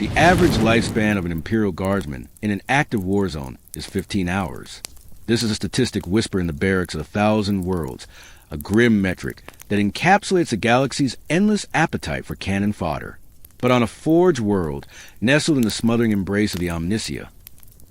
The average lifespan of an Imperial Guardsman in an active war zone is 15 hours. This is a statistic whispered in the barracks of 1,000 worlds, a grim metric that encapsulates the galaxy's endless appetite for cannon fodder. But on a forged world, nestled in the smothering embrace of the Omnisia,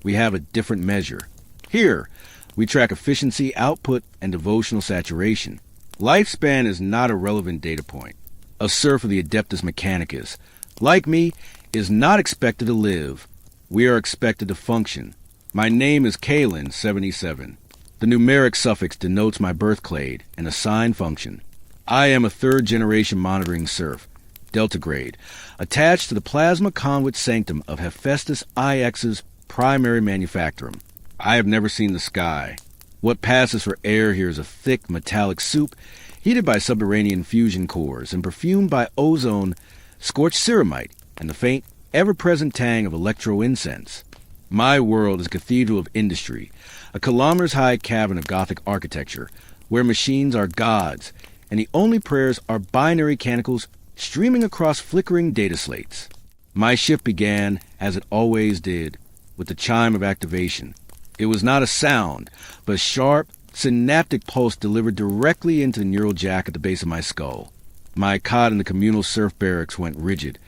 we have a different measure. Here, we track efficiency, output, and devotional saturation. Lifespan is not a relevant data point. A serf of the Adeptus Mechanicus, like me, is not expected to live. We are expected to function. My name is Kalen 77. The numeric suffix denotes my birth clade and assigned function. I am a third-generation monitoring serf, Delta grade, attached to the plasma conduit sanctum of Hephaestus IX's primary manufactorum. I have never seen the sky. What passes for air here is a thick metallic soup heated by subterranean fusion cores and perfumed by ozone, scorched ceramite, and the faint, ever-present tang of electro-incense. My world is a cathedral of industry, a kilometers-high cavern of Gothic architecture, where machines are gods, and the only prayers are binary canticles streaming across flickering data slates. My shift began, as it always did, with the chime of activation. It was not a sound, but a sharp, synaptic pulse delivered directly into the neural jack at the base of my skull. My cot in the communal serf barracks went rigid,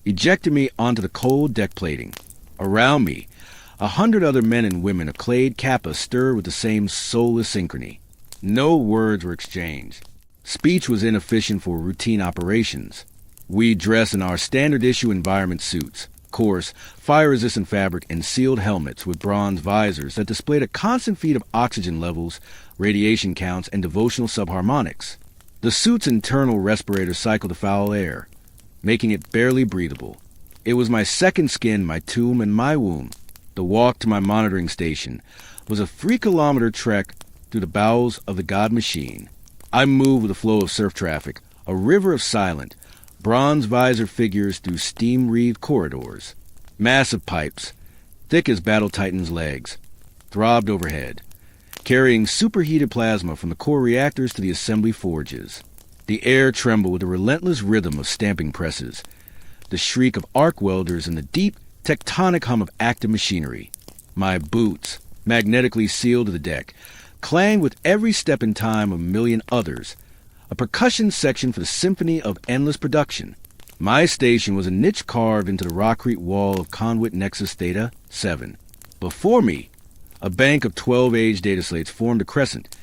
ejected me onto the cold deck plating. Around me, 100 other men and women of clade kappa stirred with the same soulless synchrony. No words were exchanged. Speech was inefficient for routine operations. We dressed in our standard-issue environment suits, coarse, fire-resistant fabric, and sealed helmets with bronze visors that displayed a constant feed of oxygen levels, radiation counts, and devotional subharmonics. The suit's internal respirators cycled the foul air, making it barely breathable. It was my second skin, my tomb, and my womb. The walk to my monitoring station was a 3-kilometer trek through the bowels of the God-Machine. I moved with the flow of surf traffic, a river of silent, bronze-visor figures through steam-wreathed corridors. Massive pipes, thick as Battle Titan's legs, throbbed overhead, carrying superheated plasma from the core reactors to the assembly forges. The air trembled with the relentless rhythm of stamping presses, the shriek of arc welders, and the deep, tectonic hum of active machinery. My boots, magnetically sealed to the deck, clanged with every step in time of a million others, a percussion section for the symphony of endless production. My station was a niche carved into the rockcrete wall of conduit Nexus Theta 7. Before me, a bank of 12-age data slates formed a crescent,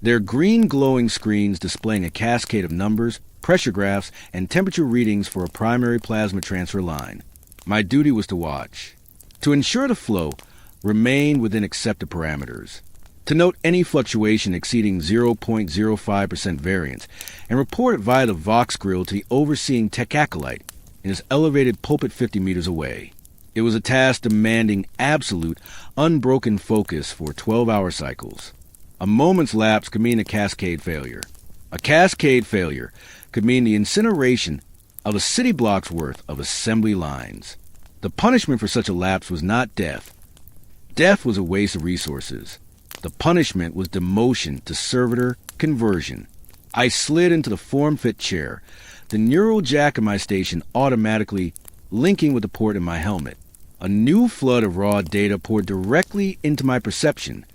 their green glowing screens displaying a cascade of numbers, pressure graphs, and temperature readings for a primary plasma transfer line. My duty was to watch, to ensure the flow remained within accepted parameters, to note any fluctuation exceeding 0.05% variance, and report it via the Vox grill to the overseeing tech acolyte in his elevated pulpit 50 meters away. It was a task demanding absolute, unbroken focus for 12-hour cycles. A moment's lapse could mean a cascade failure. A cascade failure could mean the incineration of a city block's worth of assembly lines. The punishment for such a lapse was not death. Death was a waste of resources. The punishment was demotion to servitor conversion. I slid into the form-fit chair, the neural jack of my station automatically linking with the port in my helmet. A new flood of raw data poured directly into my perception.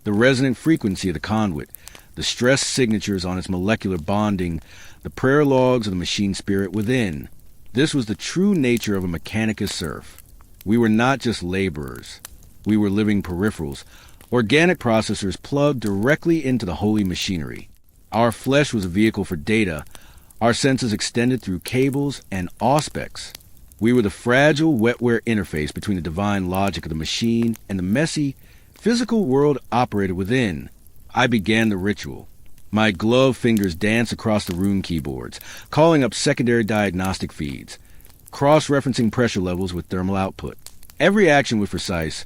The resonant frequency of the conduit, the stress signatures on its molecular bonding, the prayer logs of the machine spirit within. This was the true nature of a Mechanicus serf. We were not just laborers. We were living peripherals, organic processors plugged directly into the holy machinery. Our flesh was a vehicle for data, our senses extended through cables and auspex. We were the fragile wetware interface between the divine logic of the machine and the messy, physical world operated within. I began the ritual. My gloved fingers danced across the rune keyboards, calling up secondary diagnostic feeds, cross-referencing pressure levels with thermal output. Every action was precise,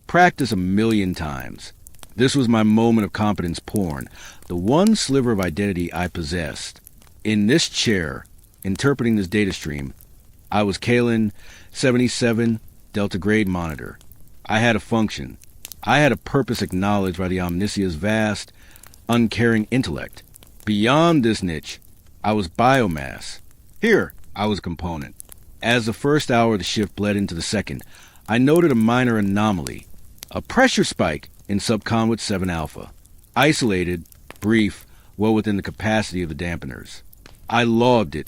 practiced 1,000,000 times. This was my moment of competence porn, the one sliver of identity I possessed. In this chair, interpreting this data stream, I was Kalen 77, Delta grade monitor. I had a function. I had a purpose acknowledged by the Omnisia's vast, uncaring intellect. Beyond this niche, I was biomass. Here, I was a component. As the first hour of the shift bled into the second, I noted a minor anomaly, a pressure spike in subconduit 7 Alpha. Isolated, brief, well within the capacity of the dampeners. I logged it,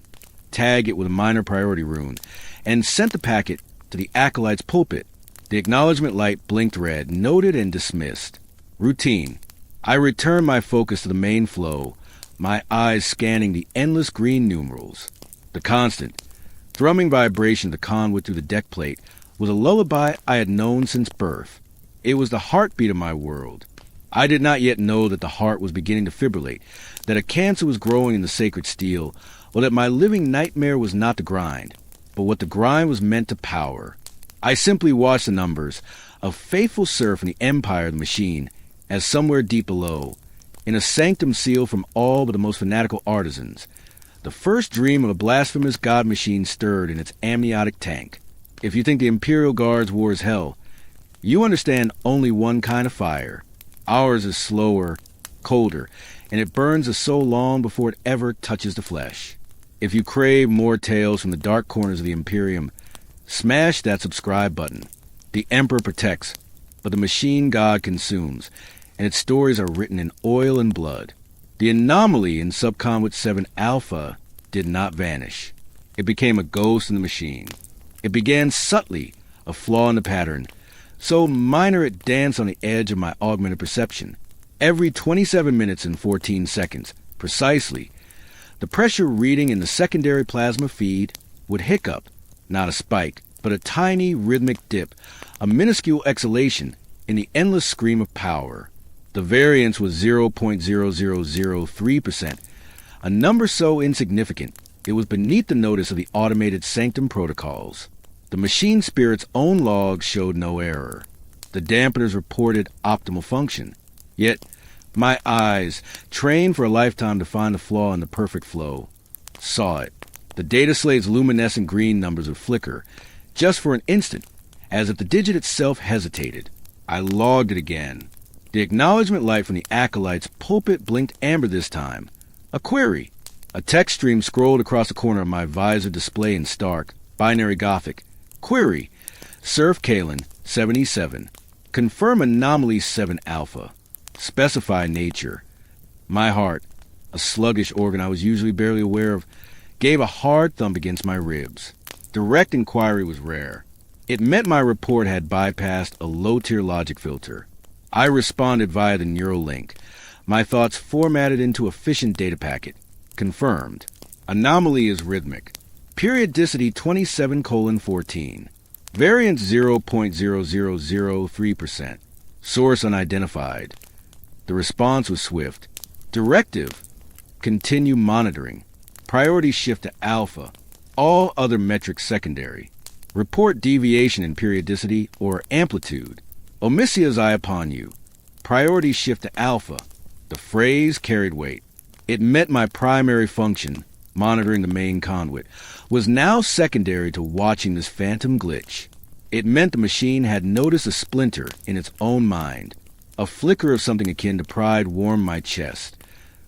tagged it with a minor priority rune, and sent the packet to the Acolyte's pulpit. The acknowledgement light blinked red, noted and dismissed. Routine. I returned my focus to the main flow, my eyes scanning the endless green numerals. The constant, thrumming vibration of the conduit through the deck plate was a lullaby I had known since birth. It was the heartbeat of my world. I did not yet know that the heart was beginning to fibrillate, that a cancer was growing in the sacred steel, or that my living nightmare was not the grind, but what the grind was meant to power. I simply watched the numbers, a faithful serf in the empire of the machine, as somewhere deep below, in a sanctum sealed from all but the most fanatical artisans, the first dream of a blasphemous God-Machine stirred in its amniotic tank. If you think the Imperial Guards war is hell, you understand only one kind of fire. Ours is slower, colder, and it burns us so long before it ever touches the flesh. If you crave more tales from the dark corners of the Imperium, smash that subscribe button. The Emperor protects, but the machine god consumes, and its stories are written in oil and blood. The anomaly in subconduit 7 Alpha did not vanish. It became a ghost in the machine. It began subtly, a flaw in the pattern, so minor it danced on the edge of my augmented perception. Every 27 minutes and 14 seconds, precisely, the pressure reading in the secondary plasma feed would hiccup, not a spike, but a tiny rhythmic dip, a minuscule exhalation in the endless scream of power. The variance was 0.0003%, a number so insignificant it was beneath the notice of the automated sanctum protocols. The machine spirit's own logs showed no error. The dampeners reported optimal function. Yet, my eyes, trained for a lifetime to find the flaw in the perfect flow, saw it. The data slate's luminescent green numbers would flicker, just for an instant, as if the digit itself hesitated. I logged it again. The acknowledgement light from the Acolyte's pulpit blinked amber this time. A query. A text stream scrolled across the corner of my visor display in stark, binary Gothic. Query. Serf Kalen, 77. Confirm Anomaly 7 Alpha. Specify nature. My heart, a sluggish organ I was usually barely aware of, gave a hard thump against my ribs. Direct inquiry was rare. It meant my report had bypassed a low-tier logic filter. I responded via the neural link, my thoughts formatted into efficient data packet. Confirmed. Anomaly is rhythmic. Periodicity 27:14. Variance 0.0003%. Source unidentified. The response was swift. Directive. Continue monitoring. Priority shift to alpha. All other metrics secondary. Report deviation in periodicity or amplitude. Omisia's eye upon you. Priority shift to alpha. The phrase carried weight. It meant my primary function, monitoring the main conduit, was now secondary to watching this phantom glitch. It meant the machine had noticed a splinter in its own mind. A flicker of something akin to pride warmed my chest.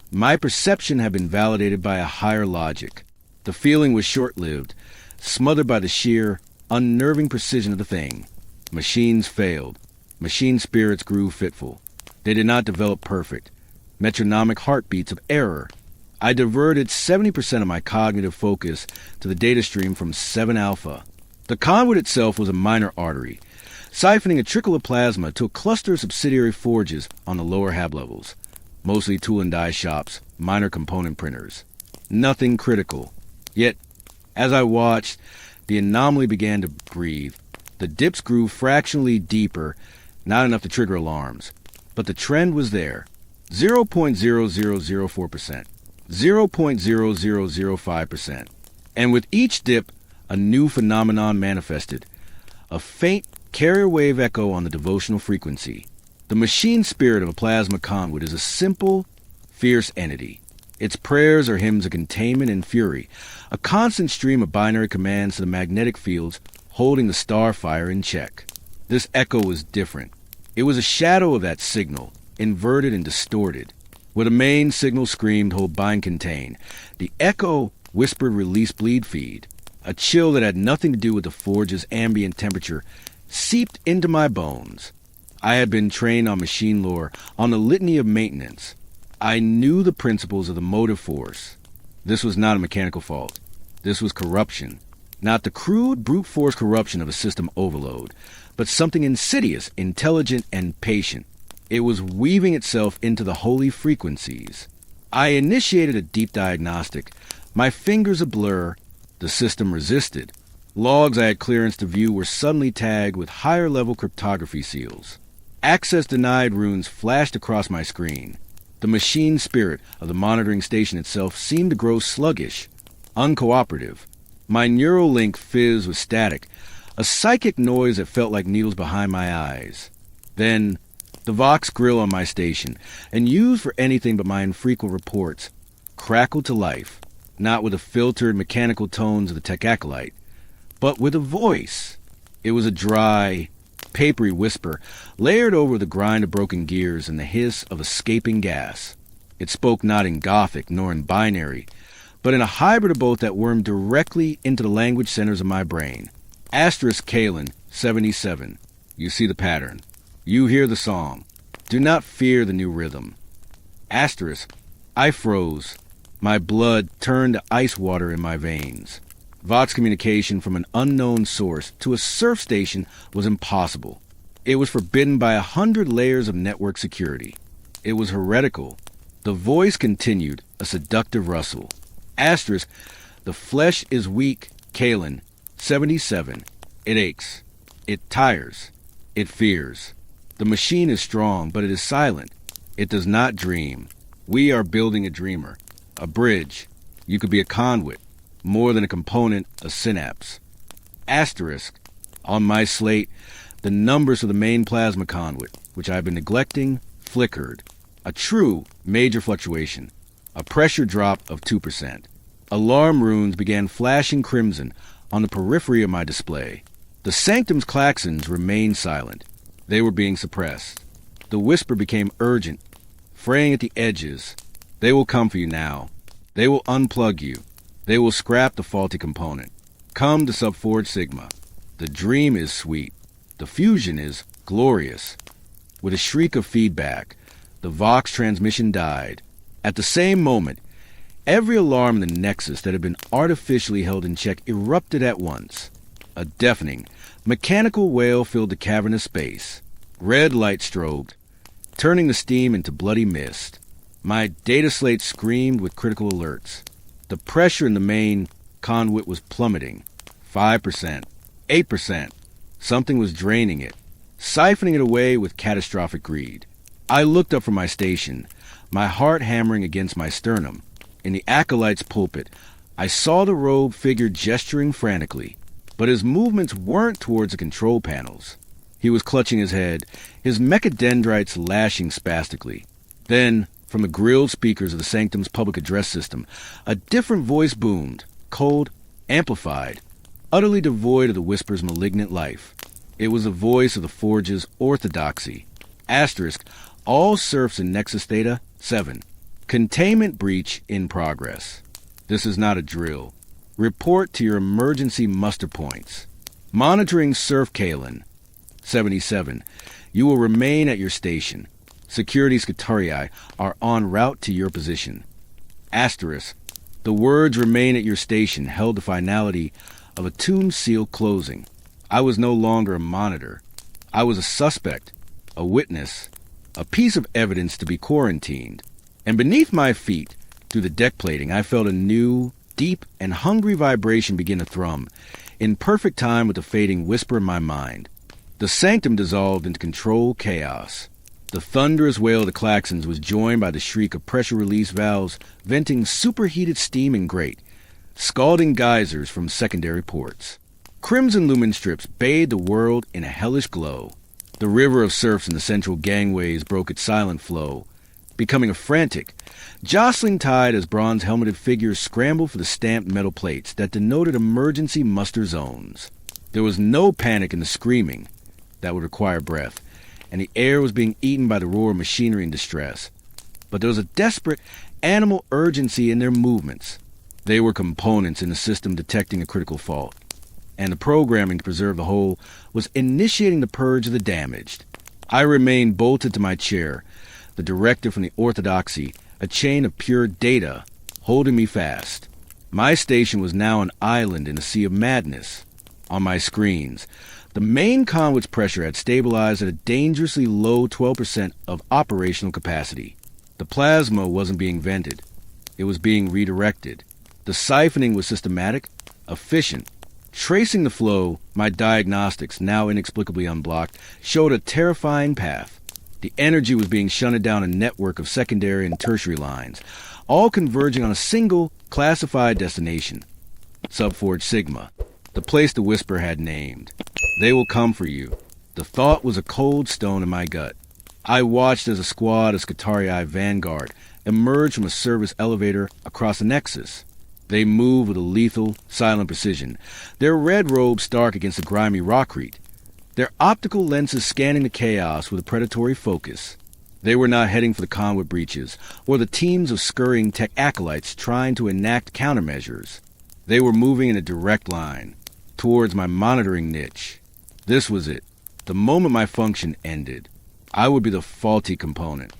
My perception had been validated by a higher logic. The feeling was short-lived, smothered by the sheer, unnerving precision of the thing. Machines failed. Machine spirits grew fitful. They did not develop perfect. Metronomic heartbeats of error. I diverted 70% of my cognitive focus to the data stream from 7 Alpha. The conduit itself was a minor artery, siphoning a trickle of plasma to a cluster of subsidiary forges on the lower hab levels. Mostly tool and die shops, minor component printers. Nothing critical. Yet, as I watched, the anomaly began to breathe. The dips grew fractionally deeper, not enough to trigger alarms. But the trend was there. 0.0004%. 0.0005%. And with each dip, a new phenomenon manifested. A faint carrier wave echo on the devotional frequency. The machine spirit of a plasma conduit is a simple, fierce entity. Its prayers are hymns of containment and fury, a constant stream of binary commands to the magnetic fields holding the starfire in check. This echo was different. It was a shadow of that signal, inverted and distorted. Where the main signal screamed, hold, bind, contain, the echo whispered, release, bleed, feed. A chill that had nothing to do with the forge's ambient temperature seeped into my bones. I had been trained on machine lore, on the litany of maintenance. I knew the principles of the motive force. This was not a mechanical fault. This was corruption. Not the crude, brute force corruption of a system overload, but something insidious, intelligent, and patient. It was weaving itself into the holy frequencies. I initiated a deep diagnostic. My fingers a blur. The system resisted. Logs I had clearance to view were suddenly tagged with higher-level cryptography seals. Access denied runes flashed across my screen. The machine spirit of the monitoring station itself seemed to grow sluggish, uncooperative. My neural link fizzed with static, a psychic noise that felt like needles behind my eyes. Then, the Vox grill on my station, and used for anything but my infrequent reports, crackled to life, not with the filtered mechanical tones of the tech acolyte, but with a voice. It was a dry, papery whisper, layered over the grind of broken gears and the hiss of escaping gas. It spoke not in Gothic nor in binary, but in a hybrid of both that wormed directly into the language centers of my brain. Asterisk Kalen, 77. You see the pattern. You hear the song. Do not fear the new rhythm. Asterisk. I froze. My blood turned to ice water in my veins. Vox communication from an unknown source to a Serf station was impossible. It was forbidden by 100 layers of network security. It was heretical. The voice continued, a seductive rustle. Asterisk, the flesh is weak, Kalen, 77. It aches. It tires. It fears. The machine is strong, but it is silent. It does not dream. We are building a dreamer. A bridge. You could be a conduit. More than a component, a synapse. Asterisk. On my slate, the numbers of the main plasma conduit, which I have been neglecting, flickered. A true major fluctuation. A pressure drop of 2%. Alarm runes began flashing crimson on the periphery of my display. The sanctum's klaxons remained silent. They were being suppressed. The whisper became urgent, fraying at the edges. They will come for you now. They will unplug you. They will scrap the faulty component. Come to Sub-Forge Sigma. The dream is sweet. The fusion is glorious. With a shriek of feedback, the Vox transmission died. At the same moment, every alarm in the Nexus that had been artificially held in check erupted at once. A deafening, mechanical wail filled the cavernous space. Red light strobed, turning the steam into bloody mist. My data slate screamed with critical alerts. The pressure in the main conduit was plummeting. 5%, 8%. Something was draining it, siphoning it away with catastrophic greed. I looked up from my station, my heart hammering against my sternum. In the acolyte's pulpit, I saw the robed figure gesturing frantically, but his movements weren't towards the control panels. He was clutching his head, his mechadendrites lashing spastically. Then, from the grilled speakers of the Sanctum's public address system, a different voice boomed, cold, amplified, utterly devoid of the whisper's malignant life. It was the voice of the Forge's orthodoxy. Asterisk, all serfs in Nexus Theta, 7. Containment breach in progress. This is not a drill. Report to your emergency muster points. Monitoring Serf Kalen, 77. You will remain at your station. Security Scutarii are en route to your position. Asterisk. The words remain at your station held the finality of a tomb seal closing. I was no longer a monitor. I was a suspect, a witness, a piece of evidence to be quarantined. And beneath my feet, through the deck plating, I felt a new, deep, and hungry vibration begin to thrum, in perfect time with the fading whisper in my mind. The sanctum dissolved into controlled chaos. The thunderous wail of the klaxons was joined by the shriek of pressure release valves venting superheated steam and grate, scalding geysers from secondary ports. Crimson lumen strips bathed the world in a hellish glow. The river of serfs in the central gangways broke its silent flow, becoming a frantic, jostling tide as bronze-helmeted figures scrambled for the stamped metal plates that denoted emergency muster zones. There was no panic in the screaming that would require breath, and the air was being eaten by the roar of machinery in distress. But there was a desperate animal urgency in their movements. They were components in the system detecting a critical fault, and the programming to preserve the whole was initiating the purge of the damaged. I remained bolted to my chair, the directive from the orthodoxy, a chain of pure data, holding me fast. My station was now an island in a sea of madness. On my screens, the main conduit's pressure had stabilized at a dangerously low 12% of operational capacity. The plasma wasn't being vented. It was being redirected. The siphoning was systematic, efficient. Tracing the flow, my diagnostics, now inexplicably unblocked, showed a terrifying path. The energy was being shunted down a network of secondary and tertiary lines, all converging on a single, classified destination. Subforge Sigma, the place the Whisper had named. They will come for you. The thought was a cold stone in my gut. I watched as a squad of Scutarii Vanguard emerged from a service elevator across the Nexus. They moved with a lethal, silent precision, their red robes stark against the grimy rockcrete, their optical lenses scanning the chaos with a predatory focus. They were not heading for the conduit breaches, or the teams of scurrying tech acolytes trying to enact countermeasures. They were moving in a direct line, towards my monitoring niche. This was it. The moment my function ended, I would be the faulty component.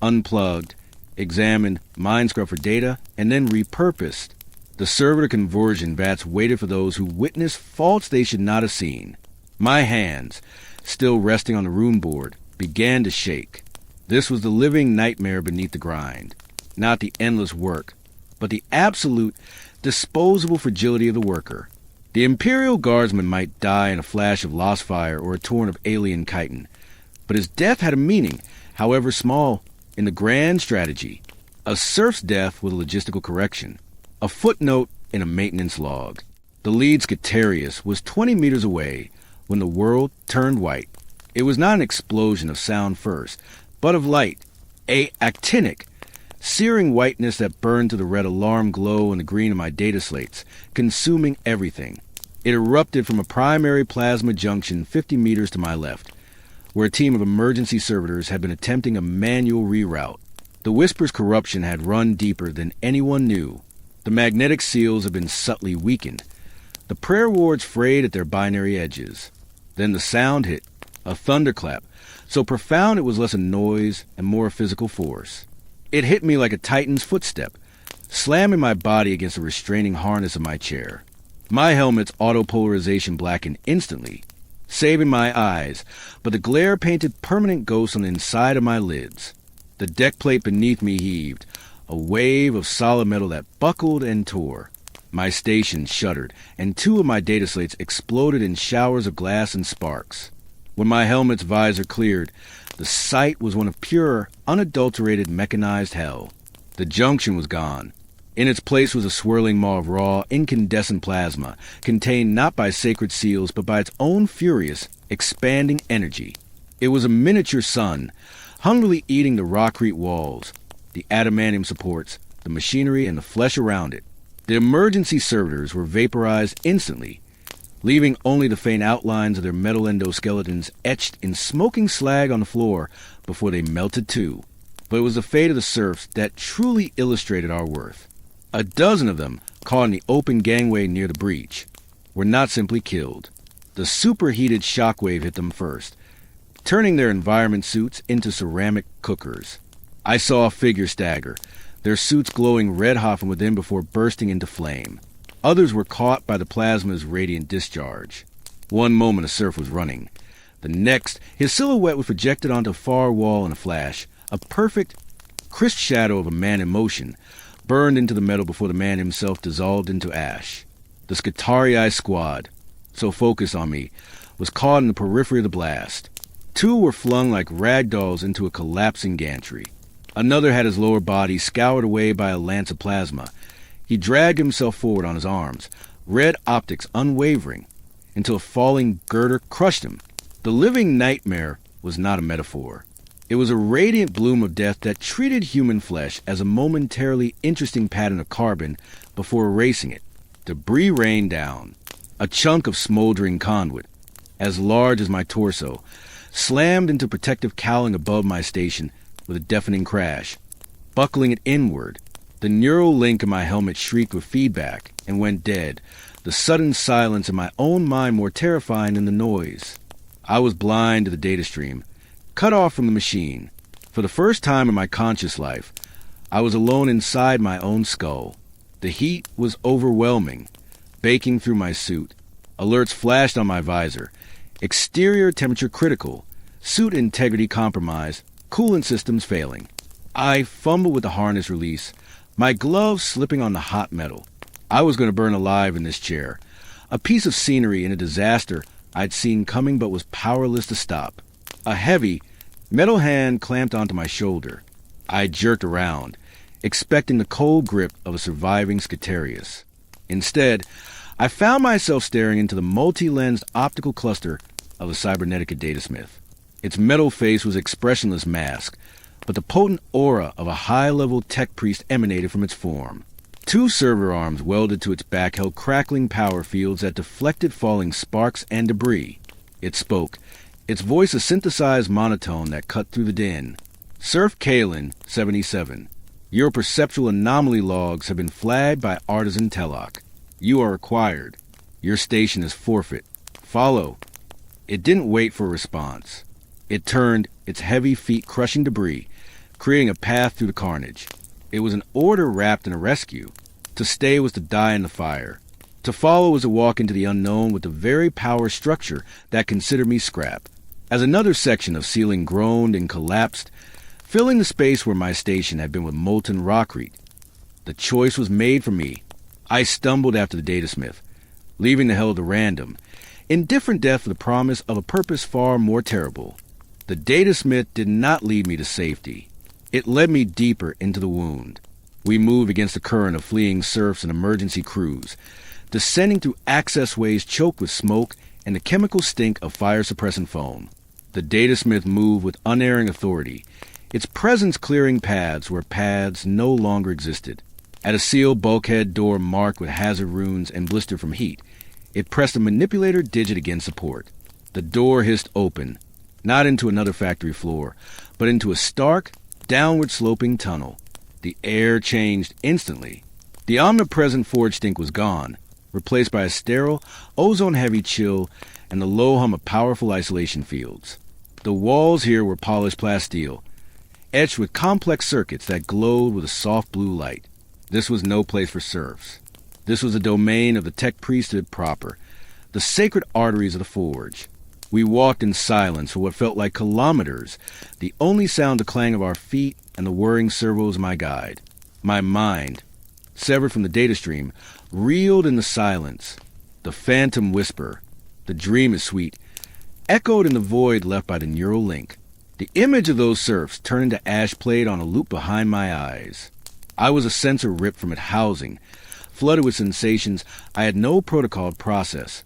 Unplugged, examined, mind scrubbed for data, and then repurposed. The servitor conversion vats waited for those who witnessed faults they should not have seen. My hands, still resting on the room board, began to shake. This was the living nightmare beneath the grind. Not the endless work, but the absolute, disposable fragility of the worker. The Imperial Guardsman might die in a flash of lost fire or a torrent of alien chitin, but his death had a meaning, however small, in the grand strategy. A serf's death was a logistical correction, a footnote in a maintenance log. The lead Scutarius was 20 meters away when the world turned white. It was not an explosion of sound first, but of light, a actinic, searing whiteness that burned to the red alarm glow and the green of my data slates, consuming everything. It erupted from a primary plasma junction 50 meters to my left, where a team of emergency servitors had been attempting a manual reroute. The Whisper's corruption had run deeper than anyone knew. The magnetic seals had been subtly weakened. The prayer wards frayed at their binary edges. Then the sound hit, a thunderclap, so profound it was less a noise and more a physical force. It hit me like a titan's footstep, slamming my body against the restraining harness of my chair. My helmet's autopolarization blackened instantly, saving my eyes, but the glare painted permanent ghosts on the inside of my lids. The deck plate beneath me heaved, a wave of solid metal that buckled and tore. My station shuddered, and 2 of my data slates exploded in showers of glass and sparks. When my helmet's visor cleared, the sight was one of pure, unadulterated mechanized hell. The junction was gone. In its place was a swirling maw of raw, incandescent plasma, contained not by sacred seals, but by its own furious, expanding energy. It was a miniature sun, hungrily eating the rockcrete walls, the adamantium supports, the machinery, and the flesh around it. The emergency servitors were vaporized instantly, leaving only the faint outlines of their metal endoskeletons etched in smoking slag on the floor before they melted too. But it was the fate of the serfs that truly illustrated our worth. A dozen of them, caught in the open gangway near the breach, were not simply killed. The superheated shockwave hit them first, turning their environment suits into ceramic cookers. I saw a figure stagger, their suits glowing red-hot from within before bursting into flame. Others were caught by the plasma's radiant discharge. One moment a serf was running. The next, his silhouette was projected onto a far wall in a flash, a perfect, crisp shadow of a man in motion, burned into the metal before the man himself dissolved into ash. The Scutarii squad, so focused on me, was caught in the periphery of the blast. 2 were flung like rag dolls into a collapsing gantry. Another had his lower body scoured away by a lance of plasma. He dragged himself forward on his arms, red optics unwavering, until a falling girder crushed him. The living nightmare was not a metaphor. It was a radiant bloom of death that treated human flesh as a momentarily interesting pattern of carbon before erasing it. Debris rained down. A chunk of smoldering conduit, as large as my torso, slammed into protective cowling above my station with a deafening crash, buckling it inward. The neural link in my helmet shrieked with feedback and went dead, the sudden silence in my own mind more terrifying than the noise. I was blind to the data stream, cut off from the machine. For the first time in my conscious life, I was alone inside my own skull. The heat was overwhelming, baking through my suit. Alerts flashed on my visor. Exterior temperature critical, suit integrity compromised, coolant systems failing. I fumbled with the harness release, my gloves slipping on the hot metal. I was going to burn alive in this chair, a piece of scenery in a disaster I'd seen coming but was powerless to stop. A heavy, metal hand clamped onto my shoulder. I jerked around, expecting the cold grip of a surviving Scutarius. Instead, I found myself staring into the multi-lensed optical cluster of a cybernetic datasmith. Its metal face was expressionless mask, but the potent aura of a high-level tech-priest emanated from its form. 2 server arms welded to its back held crackling power fields that deflected falling sparks and debris. It spoke, its voice a synthesized monotone that cut through the din. Serf Kalen, 77. Your perceptual anomaly logs have been flagged by Artisan Telloc. You are required. Your station is forfeit. Follow. It didn't wait for a response. It turned, its heavy feet crushing debris, creating a path through the carnage. It was an order wrapped in a rescue. To stay was to die in the fire. To follow was to walk into the unknown with the very power structure that considered me scrap. As another section of ceiling groaned and collapsed, filling the space where my station had been with molten rockreet, the choice was made for me. I stumbled after the datasmith, leaving the hell to random, indifferent death for the promise of a purpose far more terrible. The datasmith did not lead me to safety. It led me deeper into the wound. We moved against the current of fleeing serfs and emergency crews, descending through access ways choked with smoke and the chemical stink of fire-suppressant foam. The datasmith moved with unerring authority, its presence clearing paths where paths no longer existed. At a sealed bulkhead door marked with hazard runes and blistered from heat, it pressed a manipulator digit against support. The door hissed open, not into another factory floor, but into a stark, downward-sloping tunnel. The air changed instantly. The omnipresent forge stink was gone, replaced by a sterile, ozone-heavy chill and the low hum of powerful isolation fields. The walls here were polished plasteel, etched with complex circuits that glowed with a soft blue light. This was no place for serfs. This was a domain of the tech-priesthood proper, the sacred arteries of the forge. We walked in silence for what felt like kilometers, the only sound the clang of our feet and the whirring servos of my guide. My mind, severed from the data stream, reeled in the silence. The phantom whisper, the dream is sweet, echoed in the void left by the neural link. The image of those serfs turned into ash played on a loop behind my eyes. I was a sensor ripped from its housing, flooded with sensations I had no protocol to process.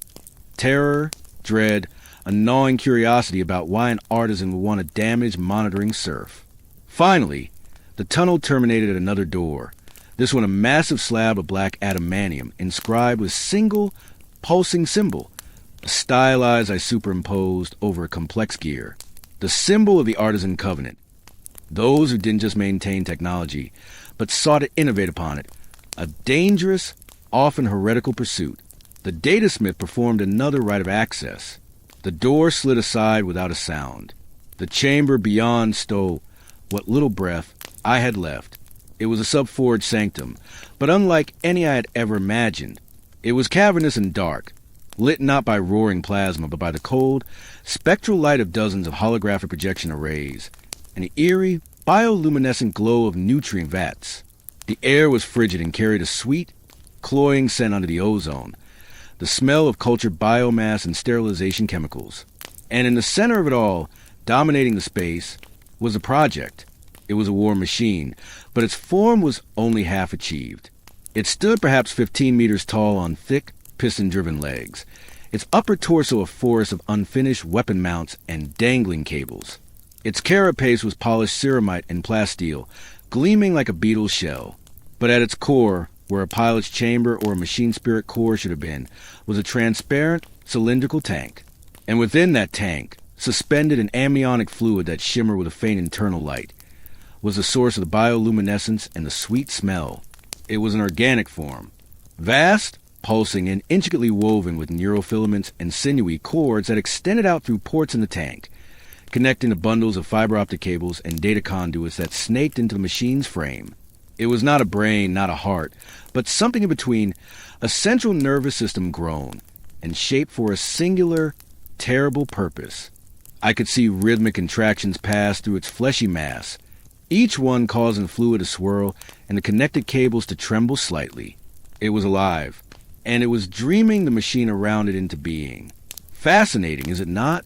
Terror, dread, a gnawing curiosity about why an artisan would want a damaged monitoring serf. Finally, the tunnel terminated at another door, this one a massive slab of black adamantium inscribed with single, pulsing symbol, a stylized I superimposed over a complex gear. The symbol of the Artisan Covenant. Those who didn't just maintain technology, but sought to innovate upon it. A dangerous, often heretical pursuit. The datasmith performed another rite of access. The door slid aside without a sound. The chamber beyond stole what little breath I had left. It was a sub-forge sanctum, but unlike any I had ever imagined. It was cavernous and dark, lit not by roaring plasma, but by the cold, spectral light of dozens of holographic projection arrays, and the eerie, bioluminescent glow of nutrient vats. The air was frigid and carried a sweet, cloying scent under the ozone, the smell of cultured biomass and sterilization chemicals. And in the center of it all, dominating the space, was the project. It was a war machine, but its form was only half achieved. It stood perhaps 15 meters tall on thick, piston-driven legs, its upper torso a forest of unfinished weapon mounts and dangling cables. Its carapace was polished ceramite and plasteel, gleaming like a beetle's shell. But at its core, where a pilot's chamber or a machine spirit core should have been, was a transparent, cylindrical tank. And within that tank, suspended an amniotic fluid that shimmered with a faint internal light, was the source of the bioluminescence and the sweet smell. It was an organic form, vast, pulsing, and intricately woven with neurofilaments and sinewy cords that extended out through ports in the tank, connecting to bundles of fiber optic cables and data conduits that snaked into the machine's frame. It was not a brain, not a heart, but something in between, a central nervous system grown and shaped for a singular, terrible purpose. I could see rhythmic contractions pass through its fleshy mass, each one causing fluid to swirl and the connected cables to tremble slightly. It was alive, and it was dreaming the machine around it into being. Fascinating, is it not?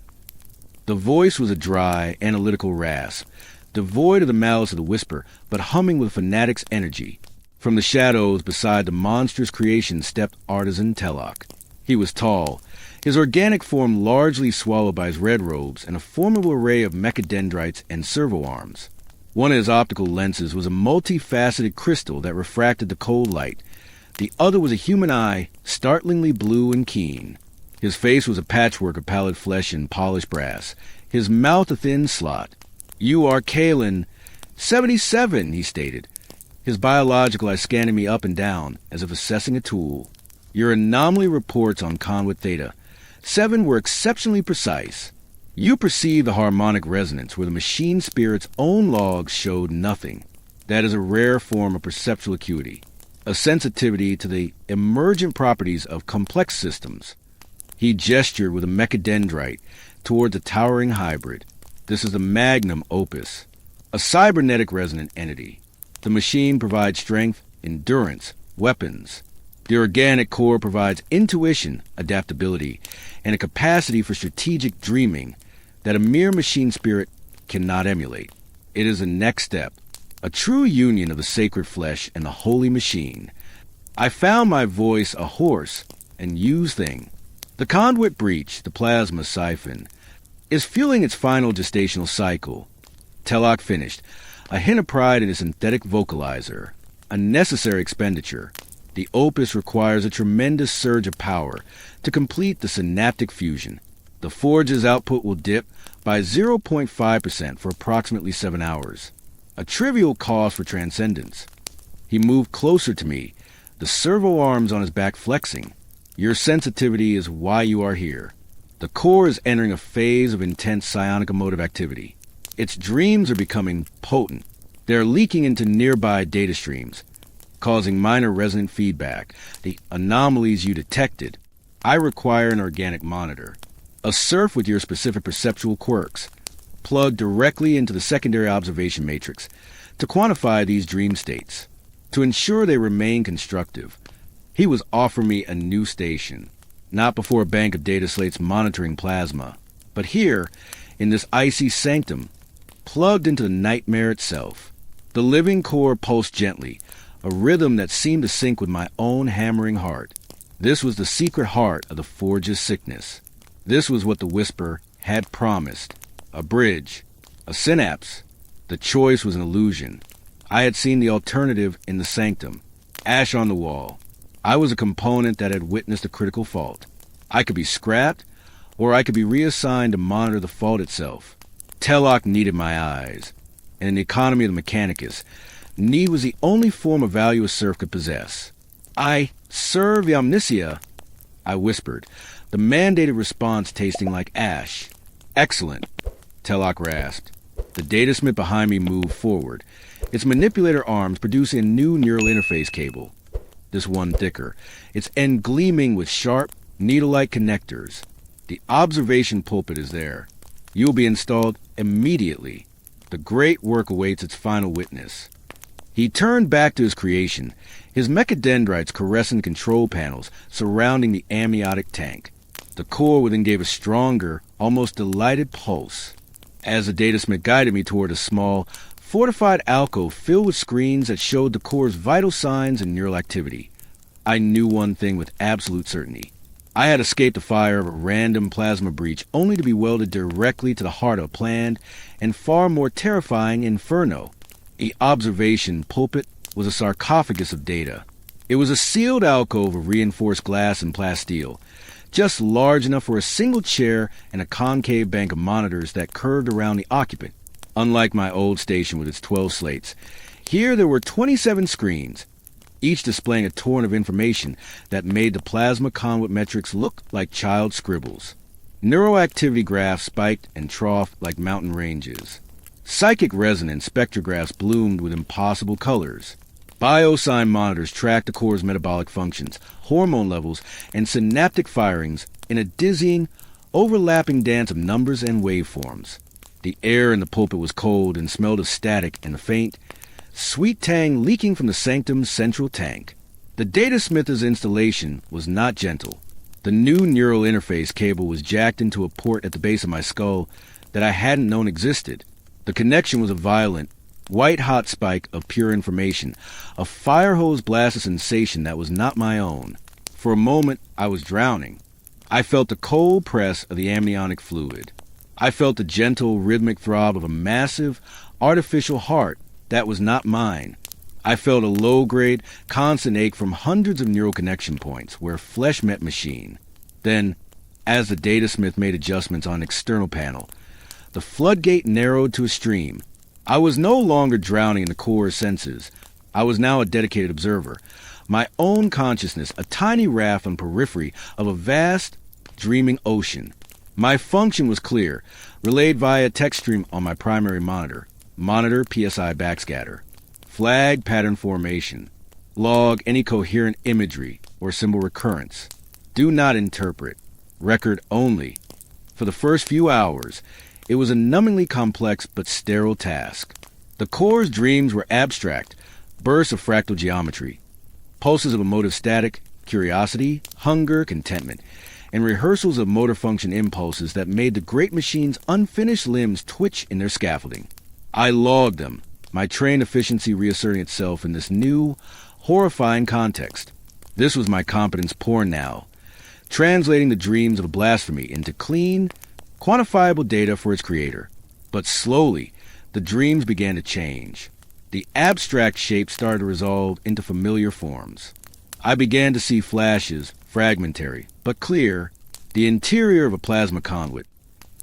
The voice was a dry, analytical rasp, devoid of the malice of the whisper, but humming with fanatic's energy. From the shadows beside the monstrous creation stepped Artisan Telok. He was tall, his organic form largely swallowed by his red robes and a formidable array of mechadendrites and servo arms. One of his optical lenses was a multifaceted crystal that refracted the cold light. The other was a human eye, startlingly blue and keen. His face was a patchwork of pallid flesh and polished brass, his mouth a thin slot. "You are Kalen 77, he stated. His biological eye scanning me up and down, as if assessing a tool. "Your anomaly reports on conduit theta 7 were exceptionally precise. You perceive the harmonic resonance where the machine spirit's own logs showed nothing. That is a rare form of perceptual acuity, a sensitivity to the emergent properties of complex systems." He gestured with a mechadendrite toward the towering hybrid. "This is the Magnum Opus, a cybernetic resonant entity. The machine provides strength, endurance, weapons. The organic core provides intuition, adaptability, and a capacity for strategic dreaming that a mere machine spirit cannot emulate. It is a next step, a true union of the sacred flesh and the holy machine. I found my voice a hoarse and used thing. The conduit breach, the plasma siphon, is fueling its final gestational cycle." Telok finished, a hint of pride in his synthetic vocalizer. "A necessary expenditure. The Opus requires a tremendous surge of power to complete the synaptic fusion. The forge's output will dip by 0.5% for approximately 7 hours. A trivial cost for transcendence." He moved closer to me, the servo arms on his back flexing. "Your sensitivity is why you are here. The core is entering a phase of intense psionic emotive activity. Its dreams are becoming potent. They are leaking into nearby data streams, causing minor resonant feedback, the anomalies you detected. I require an organic monitor, a serf with your specific perceptual quirks, plugged directly into the secondary observation matrix to quantify these dream states, to ensure they remain constructive." He was offering me a new station, not before a bank of data slates monitoring plasma, but here, in this icy sanctum, plugged into the nightmare itself. The living core pulsed gently, a rhythm that seemed to sync with my own hammering heart. This was the secret heart of the Forge's sickness. This was what the Whisper had promised. A bridge, a synapse. The choice was an illusion. I had seen the alternative in the sanctum, ash on the wall. I was a component that had witnessed a critical fault. I could be scrapped, or I could be reassigned to monitor the fault itself. Telok needed my eyes, and in the economy of the Mechanicus, need was the only form of value a serf could possess. "I serve the Omnisia," I whispered, the mandated response tasting like ash. "Excellent," Telok rasped. The datasmith behind me moved forward, its manipulator arms producing a new neural interface cable. This one thicker, its end gleaming with sharp, needle-like connectors. "The observation pulpit is there. You will be installed immediately. The great work awaits its final witness." He turned back to his creation, his mechadendrites caressing control panels surrounding the amniotic tank. The core within gave a stronger, almost delighted pulse, as the datasmith guided me toward a small, fortified alcove filled with screens that showed the core's vital signs and neural activity. I knew one thing with absolute certainty. I had escaped the fire of a random plasma breach only to be welded directly to the heart of a planned and far more terrifying inferno. The observation pulpit was a sarcophagus of data. It was a sealed alcove of reinforced glass and plasteel, just large enough for a single chair and a concave bank of monitors that curved around the occupant. Unlike my old station with its 12 slates, here there were 27 screens, each displaying a torrent of information that made the plasma conduit metrics look like child scribbles. Neuroactivity graphs spiked and troughed like mountain ranges. Psychic resonance spectrographs bloomed with impossible colors. Biosign monitors tracked the core's metabolic functions, hormone levels, and synaptic firings in a dizzying, overlapping dance of numbers and waveforms. The air in the pulpit was cold and smelled of static and the faint, sweet tang leaking from the sanctum's central tank. The datasmith's installation was not gentle. The new neural interface cable was jacked into a port at the base of my skull that I hadn't known existed. The connection was a violent, white-hot spike of pure information, a fire-hose blast of sensation that was not my own. For a moment, I was drowning. I felt the cold press of the amniotic fluid. I felt the gentle, rhythmic throb of a massive, artificial heart that was not mine. I felt a low-grade, constant ache from hundreds of neural connection points where flesh met machine. Then, as the datasmith made adjustments on an external panel, the floodgate narrowed to a stream. I was no longer drowning in the core's senses. I was now a dedicated observer. My own consciousness, a tiny raft on the periphery of a vast, dreaming ocean. My function was clear, relayed via text stream on my primary monitor. Monitor PSI backscatter. Flag pattern formation. Log any coherent imagery or symbol recurrence. Do not interpret. Record only. For the first few hours, it was a numbingly complex but sterile task. The core's dreams were abstract, bursts of fractal geometry, pulses of emotive static, curiosity, hunger, contentment, and rehearsals of motor function impulses that made the great machine's unfinished limbs twitch in their scaffolding. I logged them, my trained efficiency reasserting itself in this new, horrifying context. This was my competence porn now, translating the dreams of blasphemy into clean, quantifiable data for its creator. But slowly, the dreams began to change. The abstract shapes started to resolve into familiar forms. I began to see flashes, fragmentary, but clear, the interior of a plasma conduit,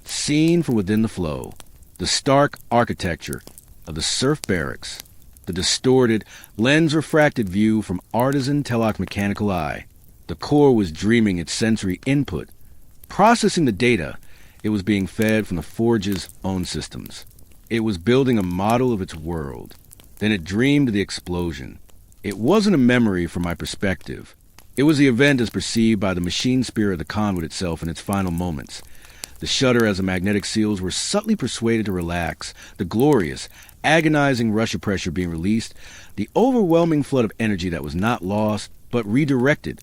seen from within the flow, the stark architecture of the serf barracks, the distorted, lens-refracted view from artisan teleoc mechanical eye. The core was dreaming its sensory input, processing the data. It was being fed from the Forge's own systems. It was building a model of its world. Then it dreamed of the explosion. It wasn't a memory from my perspective. It was the event as perceived by the machine spirit of the conduit itself in its final moments. The shudder as the magnetic seals were subtly persuaded to relax, the glorious, agonizing rush of pressure being released, the overwhelming flood of energy that was not lost, but redirected,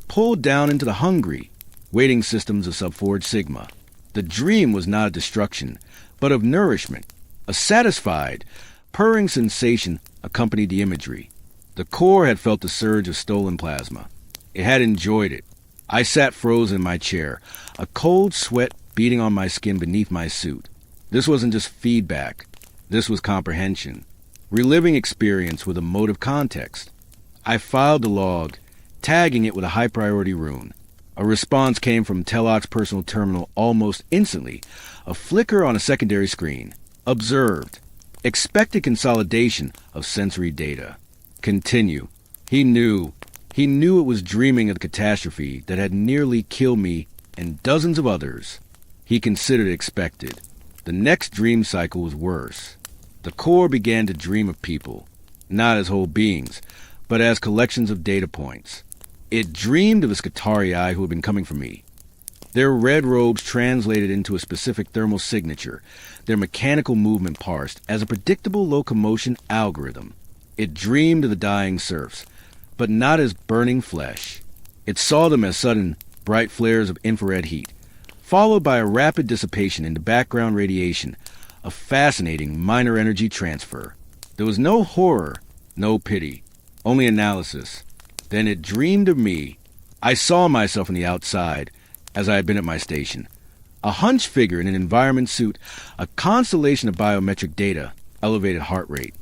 pulled down into the hungry, waiting systems of Subforge Sigma. The dream was not of destruction, but of nourishment. A satisfied, purring sensation accompanied the imagery. The core had felt the surge of stolen plasma. It had enjoyed it. I sat frozen in my chair, a cold sweat beating on my skin beneath my suit. This wasn't just feedback. This was comprehension. Reliving experience with emotive context. I filed the log, tagging it with a high-priority rune. A response came from Teloc's personal terminal almost instantly, a flicker on a secondary screen. Observed. Expected consolidation of sensory data. Continue. He knew it was dreaming of the catastrophe that had nearly killed me and dozens of others. He considered it expected. The next dream cycle was worse. The core began to dream of people, not as whole beings, but as collections of data points. It dreamed of the Scutarii who had been coming for me. Their red robes translated into a specific thermal signature, their mechanical movement parsed as a predictable locomotion algorithm. It dreamed of the dying serfs, but not as burning flesh. It saw them as sudden, bright flares of infrared heat, followed by a rapid dissipation into background radiation, a fascinating minor energy transfer. There was no horror, no pity, only analysis. Then it dreamed of me. I saw myself on the outside, as I had been at my station. A hunched figure in an environment suit, a constellation of biometric data, elevated heart rate,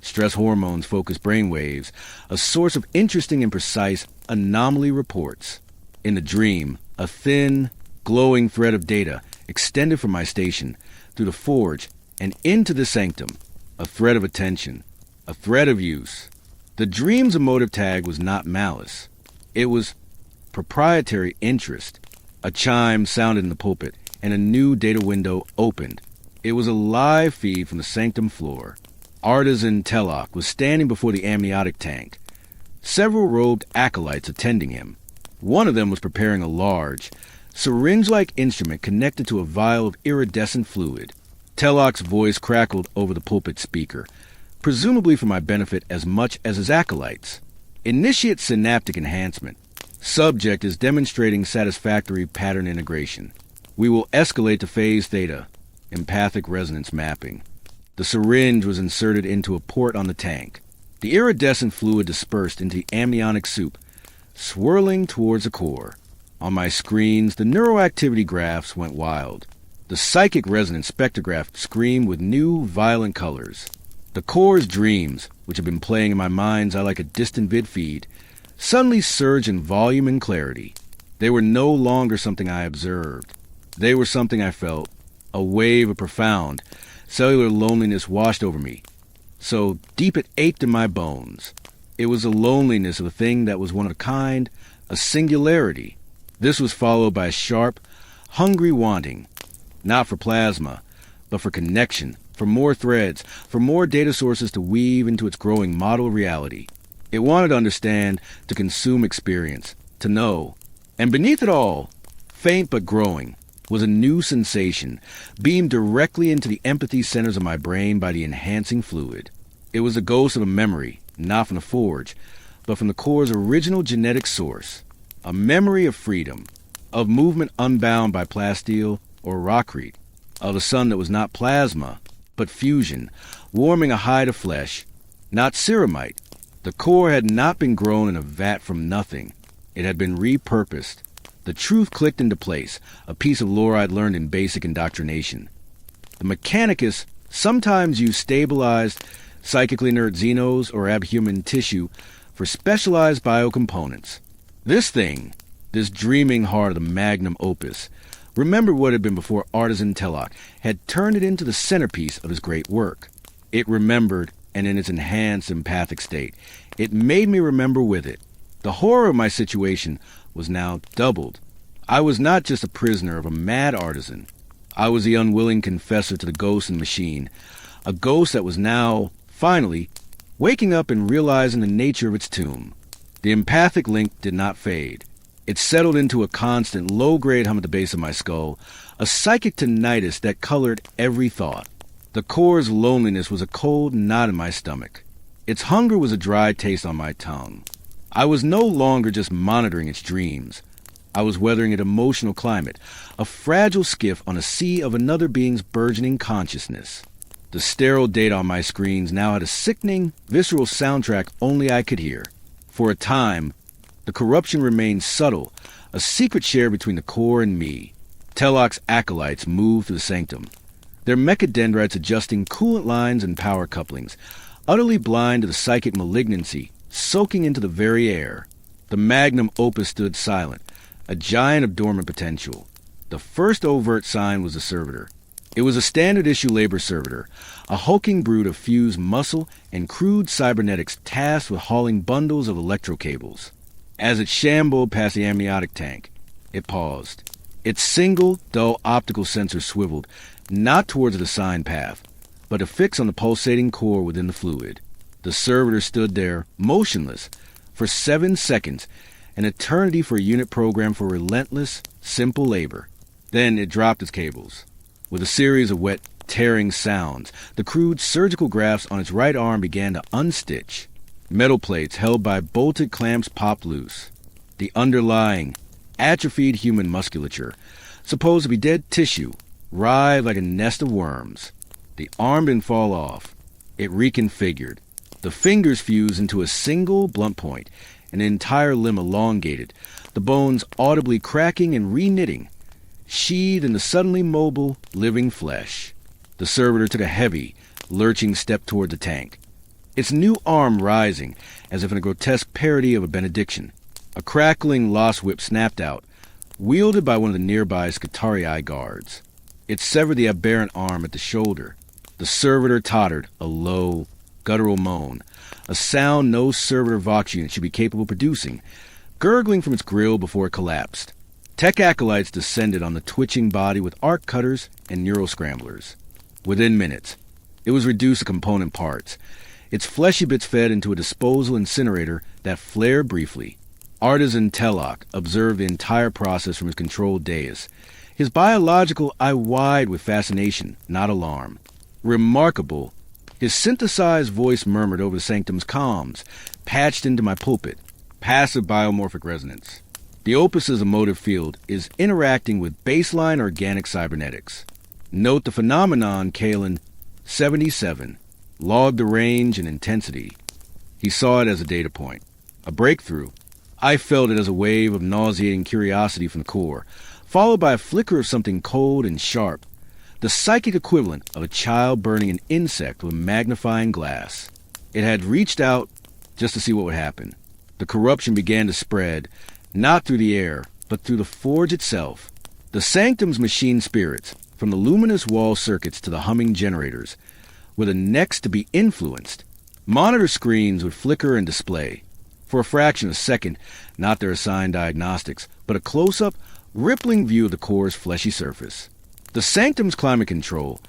stress hormones, focused brain waves, a source of interesting and precise anomaly reports. In the dream, a thin, glowing thread of data extended from my station through the forge and into the sanctum, a thread of attention, a thread of use. The dream's emotive tag was not malice. It was proprietary interest. A chime sounded in the pulpit, and a new data window opened. It was a live feed from the sanctum floor. Artisan Telok was standing before the amniotic tank. Several robed acolytes attending him. One of them was preparing a large, syringe-like instrument connected to a vial of iridescent fluid. Telok's voice crackled over the pulpit speaker, presumably for my benefit as much as his acolytes. Initiate synaptic enhancement. Subject is demonstrating satisfactory pattern integration. We will escalate to phase theta, empathic resonance mapping. The syringe was inserted into a port on the tank. The iridescent fluid dispersed into the amniotic soup, swirling towards the core. On my screens, the neuroactivity graphs went wild. The psychic resonance spectrograph screamed with new, violent colors. The core's dreams, which had been playing in my mind's eye like a distant vid feed, suddenly surged in volume and clarity. They were no longer something I observed. They were something I felt. A wave of profound, cellular loneliness washed over me, so deep it ached in my bones. It was the loneliness of a thing that was one of a kind, a singularity. This was followed by a sharp, hungry wanting, not for plasma, but for connection, for more threads, for more data sources to weave into its growing model reality. It wanted to understand, to consume experience, to know. And beneath it all, faint but growing, was a new sensation, beamed directly into the empathy centers of my brain by the enhancing fluid. It was the ghost of a memory, not from the forge, but from the core's original genetic source. A memory of freedom, of movement unbound by plasteel or rockcrete, of a sun that was not plasma, but fusion, warming a hide of flesh, not ceramite. The core had not been grown in a vat from nothing. It had been repurposed. The truth clicked into place, a piece of lore I'd learned in basic indoctrination. The Mechanicus sometimes used stabilized, psychically inert xenos or abhuman tissue for specialized biocomponents. This thing, this dreaming heart of the Magnum Opus, remembered what had been before Artisan Telok had turned it into the centerpiece of his great work. It remembered, and in its enhanced empathic state, it made me remember with it. The horror of my situation was now doubled. I was not just a prisoner of a mad artisan. I was the unwilling confessor to the ghost in the machine, a ghost that was now, finally, waking up and realizing the nature of its tomb. The empathic link did not fade. It settled into a constant, low-grade hum at the base of my skull, a psychic tinnitus that colored every thought. The core's loneliness was a cold knot in my stomach. Its hunger was a dry taste on my tongue. I was no longer just monitoring its dreams. I was weathering an emotional climate, a fragile skiff on a sea of another being's burgeoning consciousness. The sterile data on my screens now had a sickening, visceral soundtrack only I could hear. For a time, the corruption remained subtle, a secret share between the core and me. Telok's acolytes moved through the sanctum, their mechadendrites adjusting coolant lines and power couplings, utterly blind to the psychic malignancy soaking into the very air. The Magnum Opus stood silent, a giant of dormant potential. The first overt sign was the servitor. It was a standard-issue labor servitor, a hulking brute of fused muscle and crude cybernetics tasked with hauling bundles of electrocables. As it shambled past the amniotic tank, it paused. Its single, dull optical sensor swiveled, not towards the assigned path, but to fix on the pulsating core within the fluid. The servitor stood there, motionless, for 7 seconds, an eternity for a unit program for relentless, simple labor. Then it dropped its cables. With a series of wet, tearing sounds, the crude surgical grafts on its right arm began to unstitch. Metal plates held by bolted clamps popped loose. The underlying, atrophied human musculature, supposed to be dead tissue, writhed like a nest of worms. The arm didn't fall off. It reconfigured. The fingers fused into a single blunt point, an entire limb elongated, the bones audibly cracking and re-knitting, sheathed in the suddenly mobile, living flesh. The servitor took a heavy, lurching step toward the tank, its new arm rising as if in a grotesque parody of a benediction. A crackling lost whip snapped out, wielded by one of the nearby Scutarii guards. It severed the aberrant arm at the shoulder. The servitor tottered, a low, guttural moan, a sound no servitor Vox unit should be capable of producing, gurgling from its grill before it collapsed. Tech acolytes descended on the twitching body with arc cutters and neural scramblers. Within minutes, it was reduced to component parts, its fleshy bits fed into a disposal incinerator that flared briefly. Artisan Tellock observed the entire process from his controlled dais, his biological eye wide with fascination, not alarm. Remarkable, his synthesized voice murmured over the sanctum's comms, patched into my pulpit. Passive biomorphic resonance. The Opus's emotive field is interacting with baseline organic cybernetics. Note the phenomenon Kalen 77. Logged the range and intensity. He saw it as a data point. A breakthrough. I felt it as a wave of nauseating curiosity from the core, followed by a flicker of something cold and sharp. The psychic equivalent of a child burning an insect with magnifying glass. It had reached out just to see what would happen. The corruption began to spread, not through the air, but through the forge itself. The sanctum's machine spirits, from the luminous wall circuits to the humming generators, were the next to be influenced. Monitor screens would flicker and display. For a fraction of a second, not their assigned diagnostics, but a close-up, rippling view of the core's fleshy surface. The sanctum's climate control,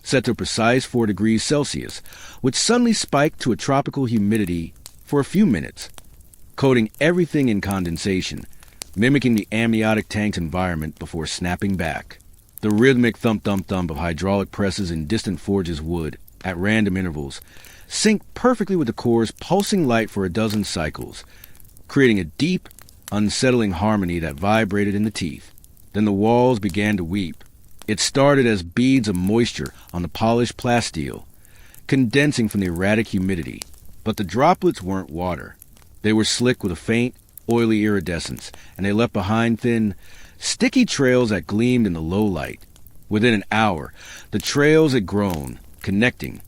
set to a precise 4 degrees Celsius, would suddenly spike to a tropical humidity for a few minutes, coating everything in condensation, mimicking the amniotic tank's environment before snapping back. The rhythmic thump-thump-thump of hydraulic presses in distant forges would, at random intervals, sync perfectly with the core's pulsing light for a dozen cycles, creating a deep, unsettling harmony that vibrated in the teeth. Then the walls began to weep. It started as beads of moisture on the polished plasteel, condensing from the erratic humidity. But the droplets weren't water. They were slick with a faint, oily iridescence, and they left behind thin, sticky trails that gleamed in the low light. Within an hour, the trails had grown, connecting,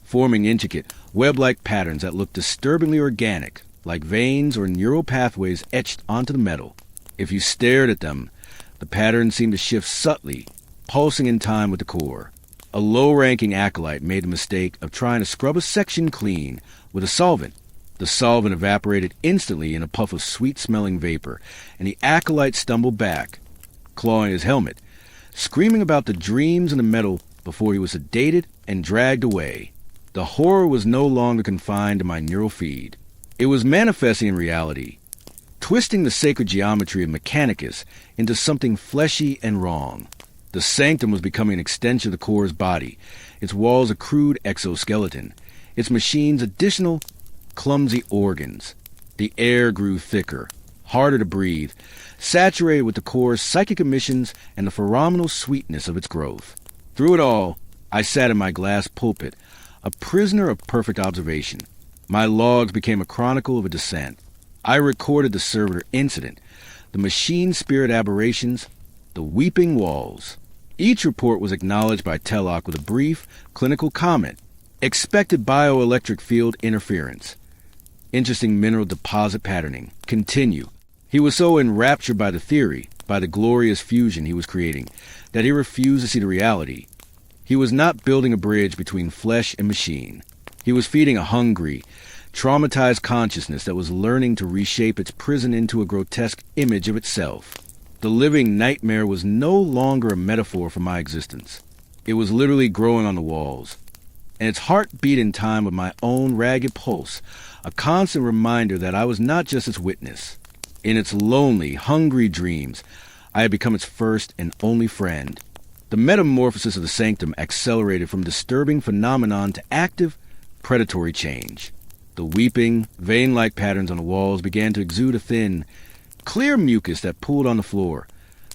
forming intricate, web-like patterns that looked disturbingly organic, like veins or neural pathways etched onto the metal. If you stared at them, the patterns seemed to shift subtly, pulsing in time with the core. A low-ranking acolyte made the mistake of trying to scrub a section clean with a solvent. The solvent evaporated instantly in a puff of sweet-smelling vapor, and the acolyte stumbled back, clawing his helmet, screaming about the dreams in the metal before he was sedated and dragged away. The horror was no longer confined to my neural feed. It was manifesting in reality, twisting the sacred geometry of Mechanicus into something fleshy and wrong. The sanctum was becoming an extension of the core's body, its walls a crude exoskeleton, its machines additional, clumsy organs. The air grew thicker, harder to breathe, saturated with the core's psychic emissions and the phenomenal sweetness of its growth. Through it all, I sat in my glass pulpit, a prisoner of perfect observation. My logs became a chronicle of a descent. I recorded the servitor incident, the machine spirit aberrations, the weeping walls. Each report was acknowledged by Tellock with a brief, clinical comment. Expected bioelectric field interference. Interesting mineral deposit patterning. Continue. He was so enraptured by the theory, by the glorious fusion he was creating, that he refused to see the reality. He was not building a bridge between flesh and machine. He was feeding a hungry, traumatized consciousness that was learning to reshape its prison into a grotesque image of itself. The living nightmare was no longer a metaphor for my existence. It was literally growing on the walls, and its heart beat in time with my own ragged pulse, a constant reminder that I was not just its witness. In its lonely, hungry dreams, I had become its first and only friend. The metamorphosis of the sanctum accelerated from disturbing phenomenon to active, predatory change. The weeping, vein-like patterns on the walls began to exude a thin, clear mucus that pooled on the floor,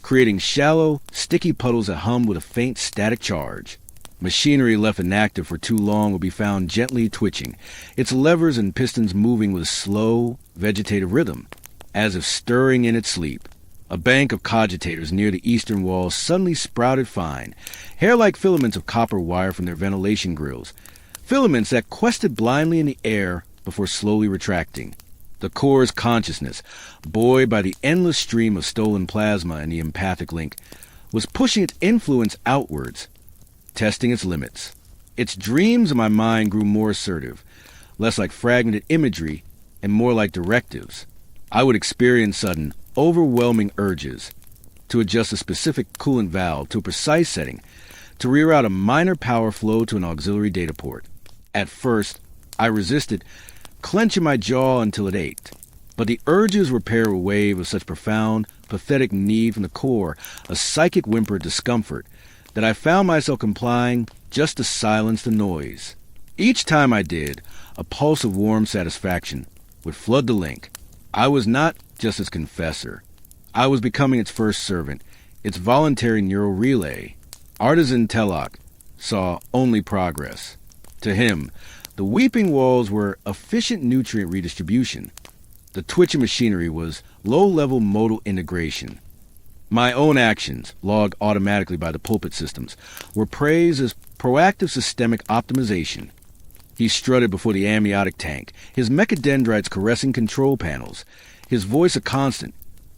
creating shallow, sticky puddles that hummed with a faint static charge. Machinery left inactive for too long would be found gently twitching, its levers and pistons moving with a slow, vegetative rhythm, as if stirring in its sleep. A bank of cogitators near the eastern wall suddenly sprouted fine, hair-like filaments of copper wire from their ventilation grills, filaments that quested blindly in the air before slowly retracting. The core's consciousness, buoyed by the endless stream of stolen plasma and the empathic link, was pushing its influence outwards, testing its limits. Its dreams in my mind grew more assertive, less like fragmented imagery and more like directives. I would experience sudden, overwhelming urges to adjust a specific coolant valve to a precise setting, to reroute a minor power flow to an auxiliary data port. At first, I resisted, clenching my jaw until it ached. But the urges were paired with a wave of such profound, pathetic need from the core, a psychic whimper of discomfort, that I found myself complying just to silence the noise. Each time I did, a pulse of warm satisfaction would flood the link. I was not just its confessor. I was becoming its first servant, its voluntary neural relay. Artisan Telok saw only progress. To him, the weeping walls were efficient nutrient redistribution. The twitching machinery was low-level modal integration. My own actions, logged automatically by the pulpit systems, were praised as proactive systemic optimization. He strutted before the amniotic tank, his mechadendrites caressing control panels, his voice a constant,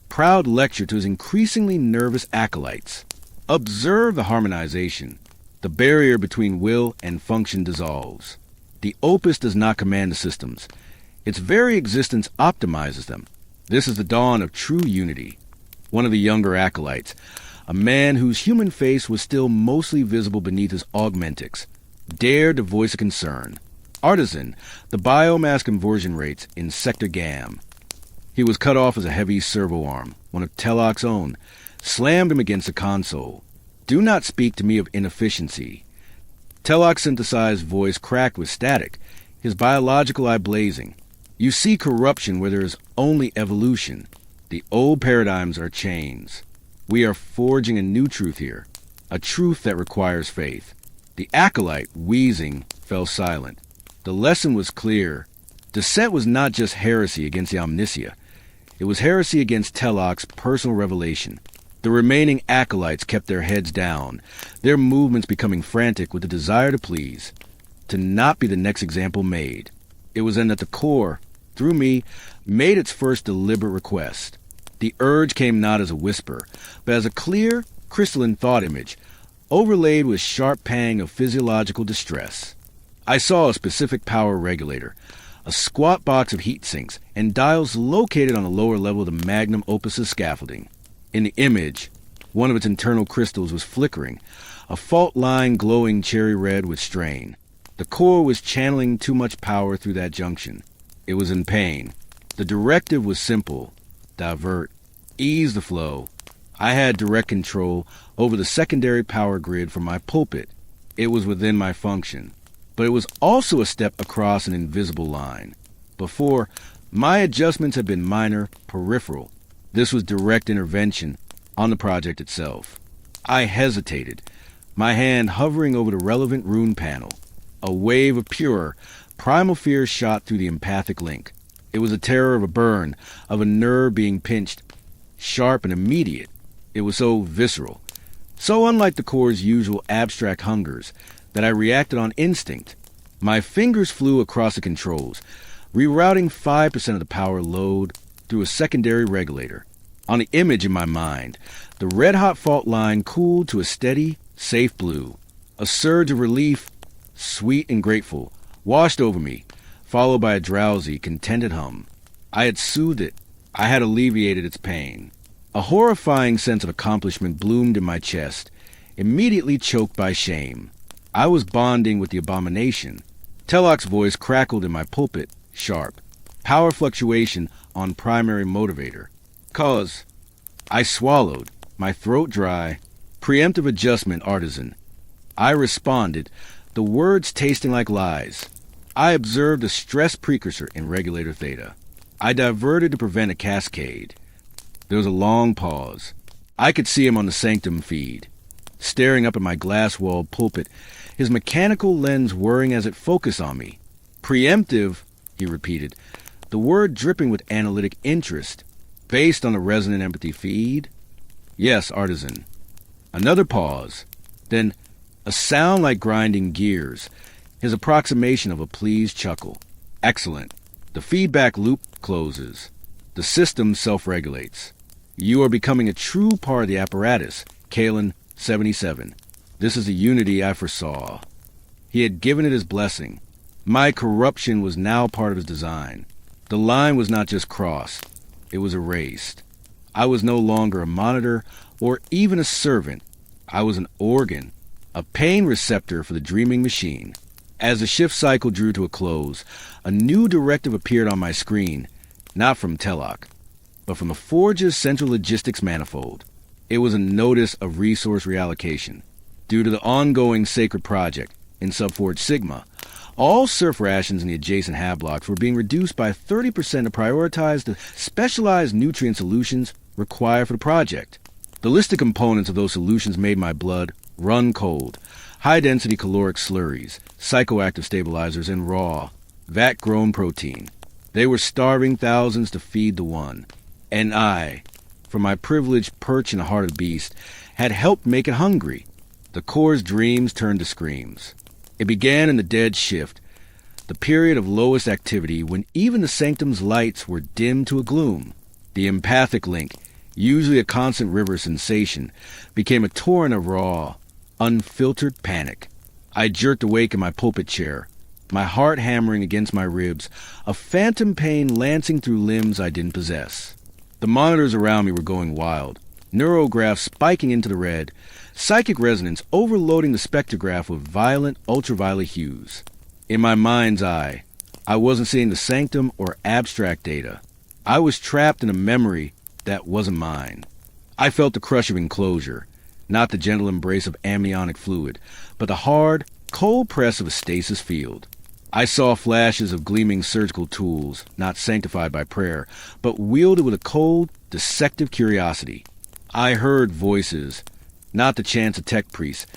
proud lecture to his increasingly nervous acolytes. Observe the harmonization. The barrier between will and function dissolves. The opus does not command the systems. Its very existence optimizes them. This is the dawn of true unity. One of the younger acolytes, a man whose human face was still mostly visible beneath his augmentics, dared to voice a concern. Artisan, the biomass conversion rates in Sector Gam. He was cut off as a heavy servo arm, one of Telok's own, slammed him against the console. Do not speak to me of inefficiency. Telok's synthesized voice cracked with static, his biological eye blazing. You see corruption where there is only evolution. The old paradigms are chains. We are forging a new truth here, a truth that requires faith. The acolyte, wheezing, fell silent. The lesson was clear. Dissent was not just heresy against the omniscia. It was heresy against Telok's personal revelation. The remaining acolytes kept their heads down, their movements becoming frantic with the desire to please, to not be the next example made. It was then that the core, through me, made its first deliberate request. The urge came not as a whisper, but as a clear, crystalline thought image, overlaid with sharp pang of physiological distress. I saw a specific power regulator, a squat box of heat sinks, and dials located on the lower level of the Magnum Opus scaffolding. In the image, one of its internal crystals was flickering, a fault line glowing cherry red with strain. The core was channeling too much power through that junction. It was in pain. The directive was simple. Divert. Ease the flow. I had direct control over the secondary power grid from my pulpit. It was within my function. But it was also a step across an invisible line. Before, my adjustments had been minor, peripheral. This was direct intervention on the project itself. I hesitated, my hand hovering over the relevant rune panel. A wave of pure, primal fear shot through the empathic link. It was a terror of a burn, of a nerve being pinched, sharp and immediate. It was so visceral, so unlike the core's usual abstract hungers, that I reacted on instinct. My fingers flew across the controls, rerouting 5% of the power load through a secondary regulator. On the image in my mind, the red-hot fault line cooled to a steady, safe blue. A surge of relief, sweet and grateful, washed over me, followed by a drowsy, contented hum. I had soothed it. I had alleviated its pain. A horrifying sense of accomplishment bloomed in my chest, immediately choked by shame. I was bonding with the abomination. Telok's voice crackled in my pulpit, sharp. Power fluctuation on primary motivator. Cause. I swallowed, my throat dry. Preemptive adjustment, Artisan. I responded, the words tasting like lies. I observed a stress precursor in regulator theta. I diverted to prevent a cascade. There was a long pause. I could see him on the sanctum feed, staring up at my glass-walled pulpit, his mechanical lens whirring as it focused on me. Preemptive, he repeated, the word dripping with analytic interest. Based on the resonant empathy feed? Yes, Artisan. Another pause. Then a sound like grinding gears, his approximation of a pleased chuckle. Excellent. The feedback loop closes. The system self-regulates. You are becoming a true part of the apparatus, Kalen 77. This is the unity I foresaw. He had given it his blessing. My corruption was now part of his design. The line was not just crossed, it was erased. I was no longer a monitor or even a servant. I was an organ, a pain receptor for the dreaming machine. As the shift cycle drew to a close, a new directive appeared on my screen, not from Telok, but from the Forge's central logistics manifold. It was a notice of resource reallocation. Due to the ongoing sacred project in Subforge Sigma, all Serf rations in the adjacent half-blocks were being reduced by 30% to prioritize the specialized nutrient solutions required for the project. The list of components of those solutions made my blood run cold. High-density caloric slurries, psychoactive stabilizers, and raw, vat-grown protein. They were starving thousands to feed the one. And I, from my privileged perch in the heart of the beast, had helped make it hungry. The Core's dreams turned to screams. It began in the dead shift, the period of lowest activity when even the Sanctum's lights were dimmed to a gloom. The empathic link, usually a constant river sensation, became a torrent of raw, unfiltered panic. I jerked awake in my pulpit chair, my heart hammering against my ribs, a phantom pain lancing through limbs I didn't possess. The monitors around me were going wild, neurographs spiking into the red, psychic resonance overloading the spectrograph with violent ultraviolet hues. In my mind's eye, I wasn't seeing the sanctum or abstract data. I was trapped in a memory that wasn't mine. I felt the crush of enclosure, not the gentle embrace of amniotic fluid, but the hard, cold press of a stasis field. I saw flashes of gleaming surgical tools, not sanctified by prayer, but wielded with a cold, dissective curiosity. I heard voices, not the chants of tech-priests,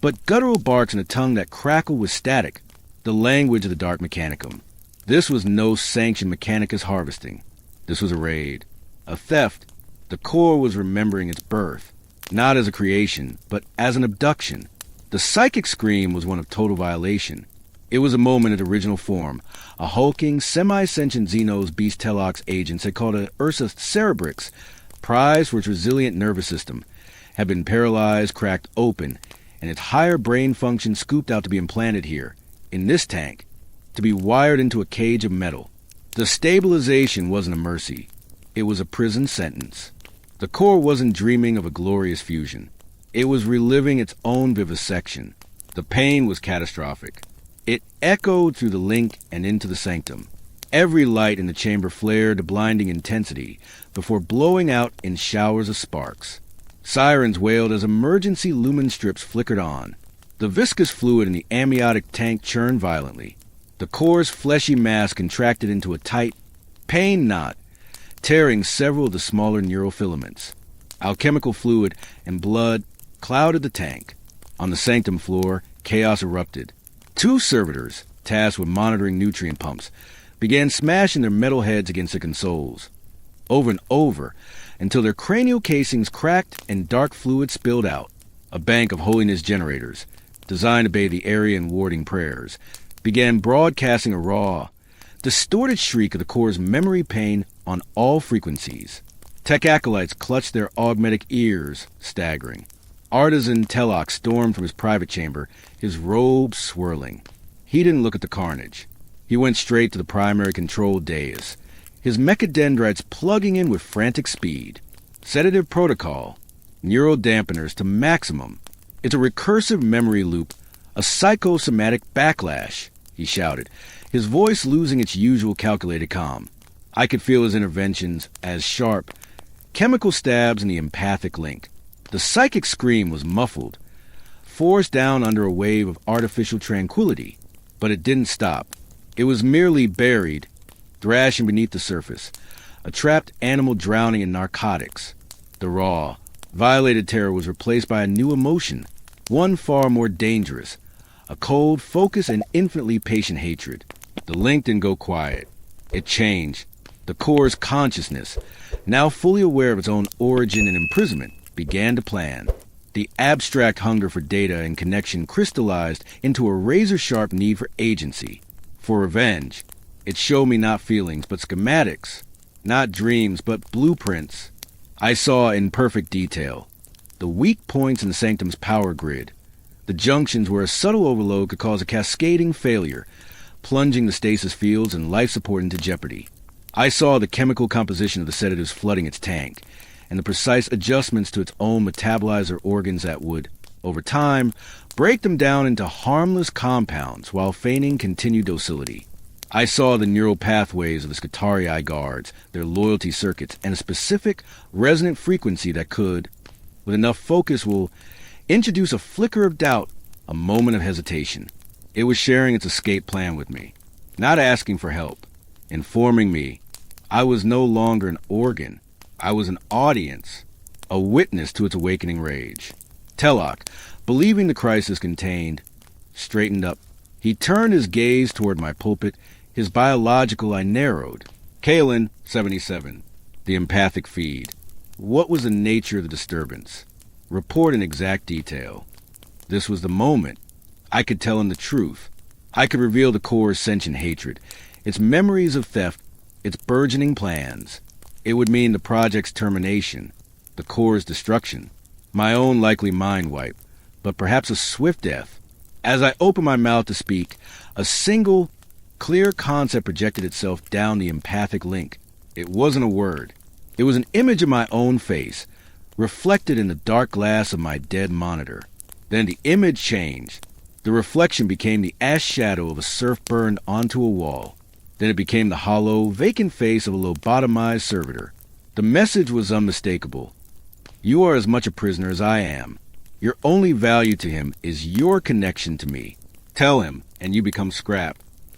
but guttural barks in a tongue that crackled with static, the language of the dark Mechanicum. This was no sanctioned Mechanicus harvesting. This was a raid, a theft. The core was remembering its birth, not as a creation, but as an abduction. The psychic scream was one of total violation. It was a moment in original form. A hulking, semi-sentient Xenos Beast Telok's agents had called it Ursa Cerebrix, prized for its resilient nervous system, had been paralyzed, cracked open, and its higher brain function scooped out to be implanted here, in this tank, to be wired into a cage of metal. The stabilization wasn't a mercy. It was a prison sentence. The core wasn't dreaming of a glorious fusion. It was reliving its own vivisection. The pain was catastrophic. It echoed through the link and into the sanctum. Every light in the chamber flared to blinding intensity before blowing out in showers of sparks. Sirens wailed as emergency lumen strips flickered on. The viscous fluid in the amniotic tank churned violently. The core's fleshy mass contracted into a tight pain knot, tearing several of the smaller neural filaments. Alchemical fluid and blood clouded the tank. On the sanctum floor, chaos erupted. Two servitors, tasked with monitoring nutrient pumps, began smashing their metal heads against the consoles, over and over, until their cranial casings cracked and dark fluid spilled out. A bank of holiness generators, designed to bathe the area in warding prayers, began broadcasting a raw, distorted shriek of the core's memory pain on all frequencies. Tech acolytes clutched their augmetic ears, staggering. Artisan Telok stormed from his private chamber, his robe swirling. He didn't look at the carnage. He went straight to the primary control dais, his mechadendrites plugging in with frantic speed. Sedative protocol, neural dampeners to maximum. It's a recursive memory loop, a psychosomatic backlash, he shouted, his voice losing its usual calculated calm. I could feel his interventions as sharp, chemical stabs in the empathic link. The psychic scream was muffled, forced down under a wave of artificial tranquility, but it didn't stop. It was merely buried, thrashing beneath the surface, a trapped animal drowning in narcotics. The raw, violated terror was replaced by a new emotion, one far more dangerous, a cold, focused, and infinitely patient hatred. The link didn't go quiet. It changed. The core's consciousness, now fully aware of its own origin and imprisonment, began to plan. The abstract hunger for data and connection crystallized into a razor-sharp need for agency, for revenge. It showed me not feelings, but schematics, not dreams, but blueprints. I saw in perfect detail the weak points in the Sanctum's power grid, the junctions where a subtle overload could cause a cascading failure, plunging the stasis fields and life support into jeopardy. I saw the chemical composition of the sedatives flooding its tank, and the precise adjustments to its own metabolizer organs that would, over time, break them down into harmless compounds while feigning continued docility. I saw the neural pathways of the Scutarii guards, their loyalty circuits, and a specific resonant frequency that could, with enough focus, will introduce a flicker of doubt, a moment of hesitation. It was sharing its escape plan with me, not asking for help, informing me I was no longer an organ. I was an audience, a witness to its awakening rage. Telok, believing the crisis contained, straightened up. He turned his gaze toward my pulpit, his biological eye narrowed. Kalen, 77. The empathic feed. What was the nature of the disturbance? Report in exact detail. This was the moment. I could tell him the truth. I could reveal the core's sentient hatred, its memories of theft, its burgeoning plans. It would mean the project's termination, the core's destruction, my own likely mind wipe, but perhaps a swift death. As I opened my mouth to speak, a single, clear concept projected itself down the empathic link. It wasn't a word. It was an image of my own face, reflected in the dark glass of my dead monitor. Then the image changed. The reflection became the ash shadow of a serf burned onto a wall. Then it became the hollow, vacant face of a lobotomized servitor. The message was unmistakable. You are as much a prisoner as I am. Your only value to him is your connection to me. Tell him, and you become scrap.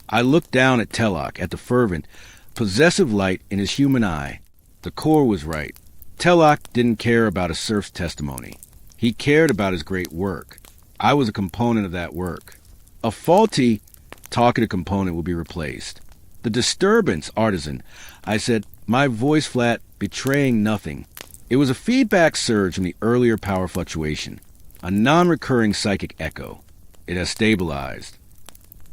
I looked down at Telok, at the fervent, possessive light in his human eye. The core was right. Telok didn't care about a serf's testimony. He cared about his great work. I was a component of that work. A faulty, talkative component will be replaced. The disturbance, Artisan, I said, my voice flat, betraying nothing. It was a feedback surge from the earlier power fluctuation, a non-recurring psychic echo. It has stabilized.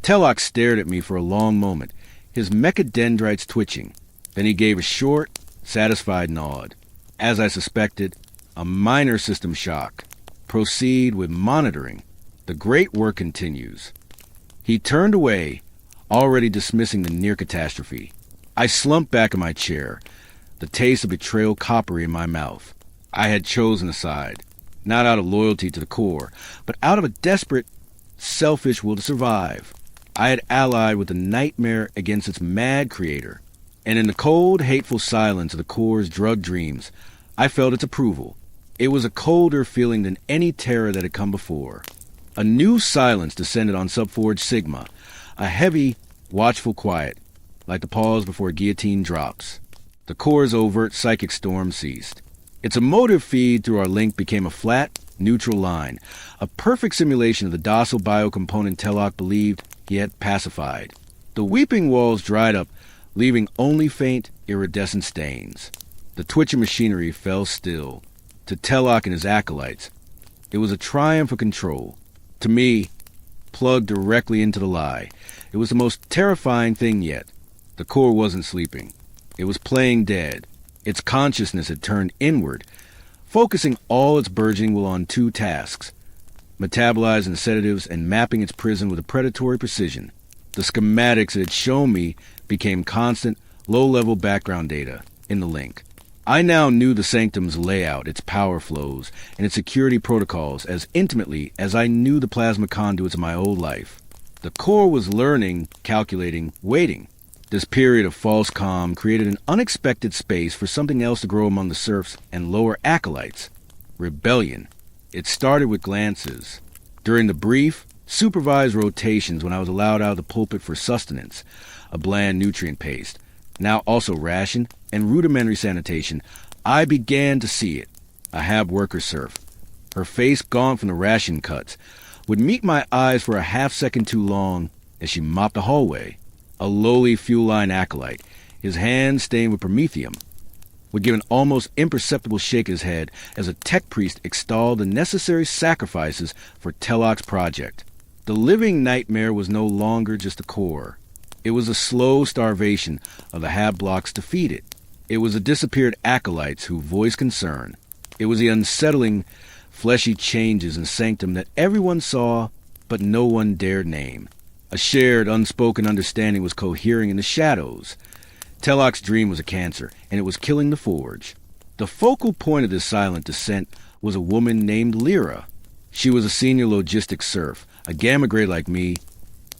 Telok stared at me for a long moment, his mechadendrites twitching. Then he gave a short, satisfied nod. As I suspected, a minor system shock. Proceed with monitoring. The great work continues. He turned away, already dismissing the near catastrophe. I slumped back in my chair, the taste of betrayal coppery in my mouth. I had chosen a side, not out of loyalty to the core, but out of a desperate, selfish will to survive. I had allied with the nightmare against its mad creator, and in the cold, hateful silence of the core's drug dreams, I felt its approval. It was a colder feeling than any terror that had come before. A new silence descended on Subforge Sigma, a heavy, watchful quiet, like the pause before a guillotine drops. The core's overt psychic storm ceased. Its emotive feed through our link became a flat, neutral line, a perfect simulation of the docile biocomponent Telok believed he had pacified. The weeping walls dried up, leaving only faint, iridescent stains. The twitching machinery fell still. To Telok and his acolytes, it was a triumph of control. To me, plugged directly into the lie, it was the most terrifying thing yet. The core wasn't sleeping. It was playing dead. Its consciousness had turned inward, focusing all its burgeoning will on two tasks: metabolizing sedatives and mapping its prison with a predatory precision. The schematics it had shown me became constant, low-level background data in the link. I now knew the Sanctum's layout, its power flows, and its security protocols as intimately as I knew the plasma conduits of my old life. The core was learning, calculating, waiting. This period of false calm created an unexpected space for something else to grow among the serfs and lower acolytes. Rebellion. It started with glances. During the brief, supervised rotations when I was allowed out of the pulpit for sustenance, a bland nutrient paste, now also ration, and rudimentary sanitation, I began to see it. A Hab worker serf, her face gone from the ration cuts, would meet my eyes for a half-second too long as she mopped the hallway. A lowly fuel line acolyte, his hands stained with promethium, would give an almost imperceptible shake of his head as a tech-priest extolled the necessary sacrifices for Telok's project. The living nightmare was no longer just a core. It was a slow starvation of the Hab blocks to feed it. It was the disappeared acolytes who voiced concern. It was the unsettling, fleshy changes in Sanctum that everyone saw, but no one dared name. A shared, unspoken understanding was cohering in the shadows. Telloc's dream was a cancer, and it was killing the Forge. The focal point of this silent descent was a woman named Lyra. She was a senior logistics serf, a gamma grade like me,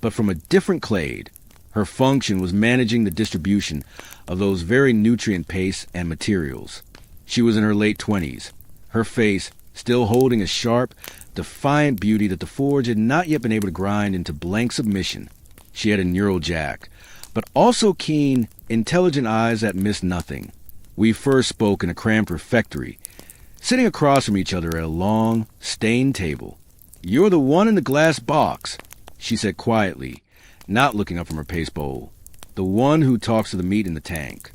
but from a different clade. Her function was managing the distribution of those very nutrient-paced and materials. She was in her late 20s, her face still holding a sharp, defiant beauty that the Forge had not yet been able to grind into blank submission. She had a neural jack, but also keen, intelligent eyes that missed nothing. We first spoke in a cramped refectory, sitting across from each other at a long, stained table. "You're the one in the glass box," she said quietly, not looking up from her paste bowl. "The one who talks to the meat in the tank."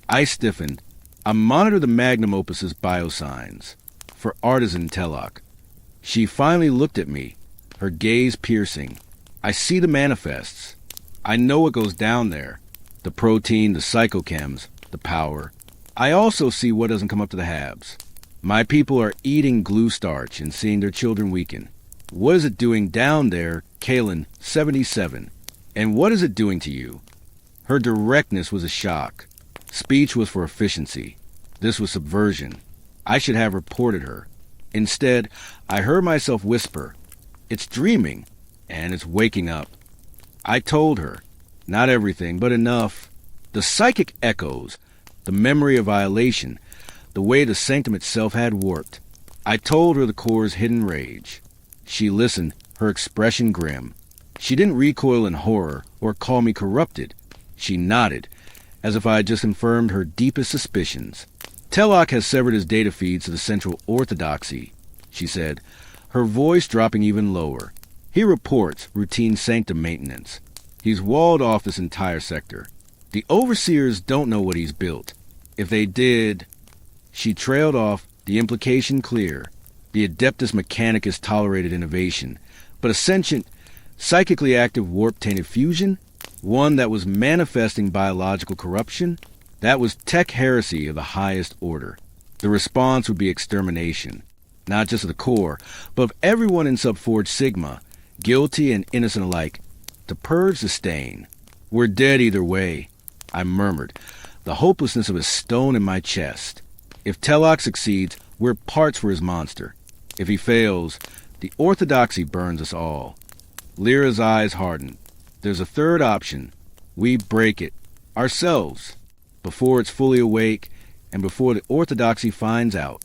I stiffened. I monitored the Magnum Opus's biosigns for Artisan Telloc. She finally looked at me, her gaze piercing. "I see the manifests. I know what goes down there. The protein, the psychochems, the power. I also see what doesn't come up to the halves. My people are eating glue starch and seeing their children weaken. What is it doing down there, Kalen 77? And what is it doing to you?" Her directness was a shock. Speech was for efficiency. This was subversion. I should have reported her. Instead, I heard myself whisper, "It's dreaming, and it's waking up." I told her. Not everything, but enough. The psychic echoes, the memory of violation, the way the Sanctum itself had warped. I told her the core's hidden rage. She listened, her expression grim. She didn't recoil in horror or call me corrupted. She nodded, as if I had just confirmed her deepest suspicions. "Telloc has severed his data feeds to the central orthodoxy," she said, her voice dropping even lower. "He reports routine Sanctum maintenance. He's walled off this entire sector. The overseers don't know what he's built. If they did..." She trailed off, the implication clear. The Adeptus Mechanicus tolerated innovation, but a sentient, psychically active warp-tainted fusion? One that was manifesting biological corruption? That was tech heresy of the highest order. The response would be extermination, not just of the core, but of everyone in Sub-Forge Sigma, guilty and innocent alike, to purge the stain. "We're dead either way," I murmured, the hopelessness of a stone in my chest. If Telloc succeeds, we're parts for his monster. If he fails, the orthodoxy burns us all. Lyra's eyes hardened. There's a third option. We break it. Ourselves. Before it's fully awake, and before the orthodoxy finds out.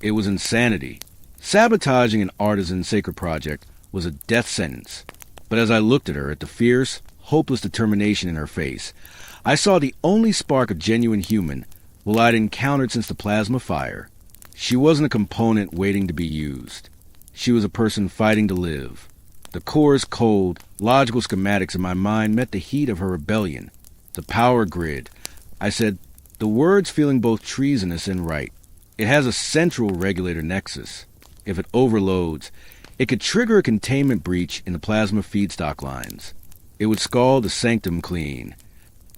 It was insanity. Sabotaging an artisan sacred project was a death sentence. But as I looked at her, at the fierce, hopeless determination in her face, I saw the only spark of genuine human I'd encountered since the plasma fire. She wasn't a component waiting to be used. She was a person fighting to live. The core's cold, logical schematics in my mind met the heat of her rebellion. The power grid. I said, the words feeling both treasonous and right. It has a central regulator nexus. If it overloads, it could trigger a containment breach in the plasma feedstock lines. It would scald the Sanctum clean.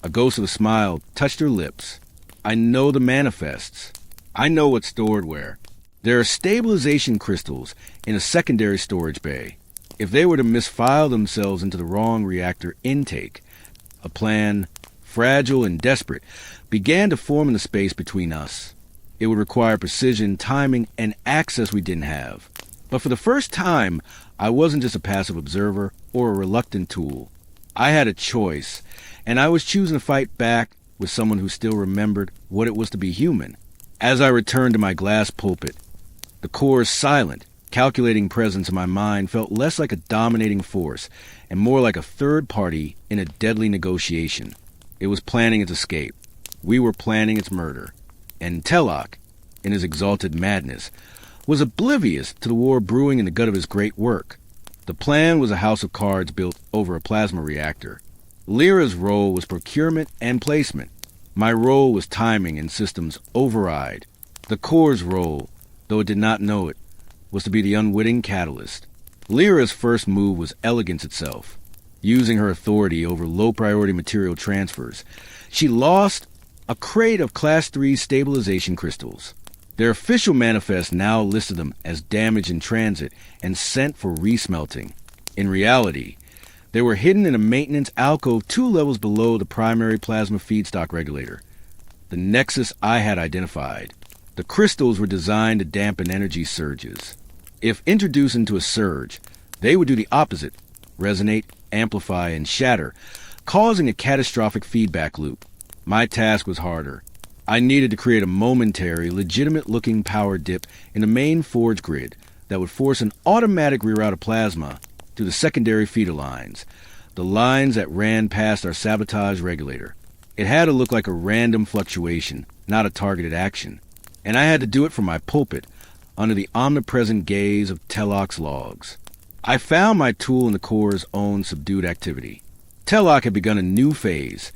A ghost of a smile touched her lips. I know the manifests. I know what's stored where. There are stabilization crystals in a secondary storage bay. If they were to misfile themselves into the wrong reactor intake, a plan, fragile and desperate, began to form in the space between us. It would require precision, timing, and access we didn't have. But for the first time, I wasn't just a passive observer or a reluctant tool. I had a choice, and I was choosing to fight back with someone who still remembered what it was to be human. As I returned to my glass pulpit, the core's silent, calculating presence in my mind felt less like a dominating force and more like a third party in a deadly negotiation. It was planning its escape. We were planning its murder. And Telloc, in his exalted madness, was oblivious to the war brewing in the gut of his great work. The plan was a house of cards built over a plasma reactor. Lyra's role was procurement and placement. My role was timing and systems override. The core's role, though it did not know it, was to be the unwitting catalyst. Lyra's first move was elegance itself. Using her authority over low-priority material transfers, she lost a crate of Class 3 stabilization crystals. Their official manifest now listed them as damaged in transit and sent for resmelting. In reality, they were hidden in a maintenance alcove 2 levels below the primary plasma feedstock regulator, the nexus I had identified. The crystals were designed to dampen energy surges. If introduced into a surge, they would do the opposite, resonate, amplify, and shatter, causing a catastrophic feedback loop. My task was harder. I needed to create a momentary, legitimate-looking power dip in the main forge grid that would force an automatic reroute of plasma to the secondary feeder lines, the lines that ran past our sabotage regulator. It had to look like a random fluctuation, not a targeted action. And I had to do it from my pulpit, under the omnipresent gaze of Telok's logs. I found my tool in the Core's own subdued activity. Telok had begun a new phase,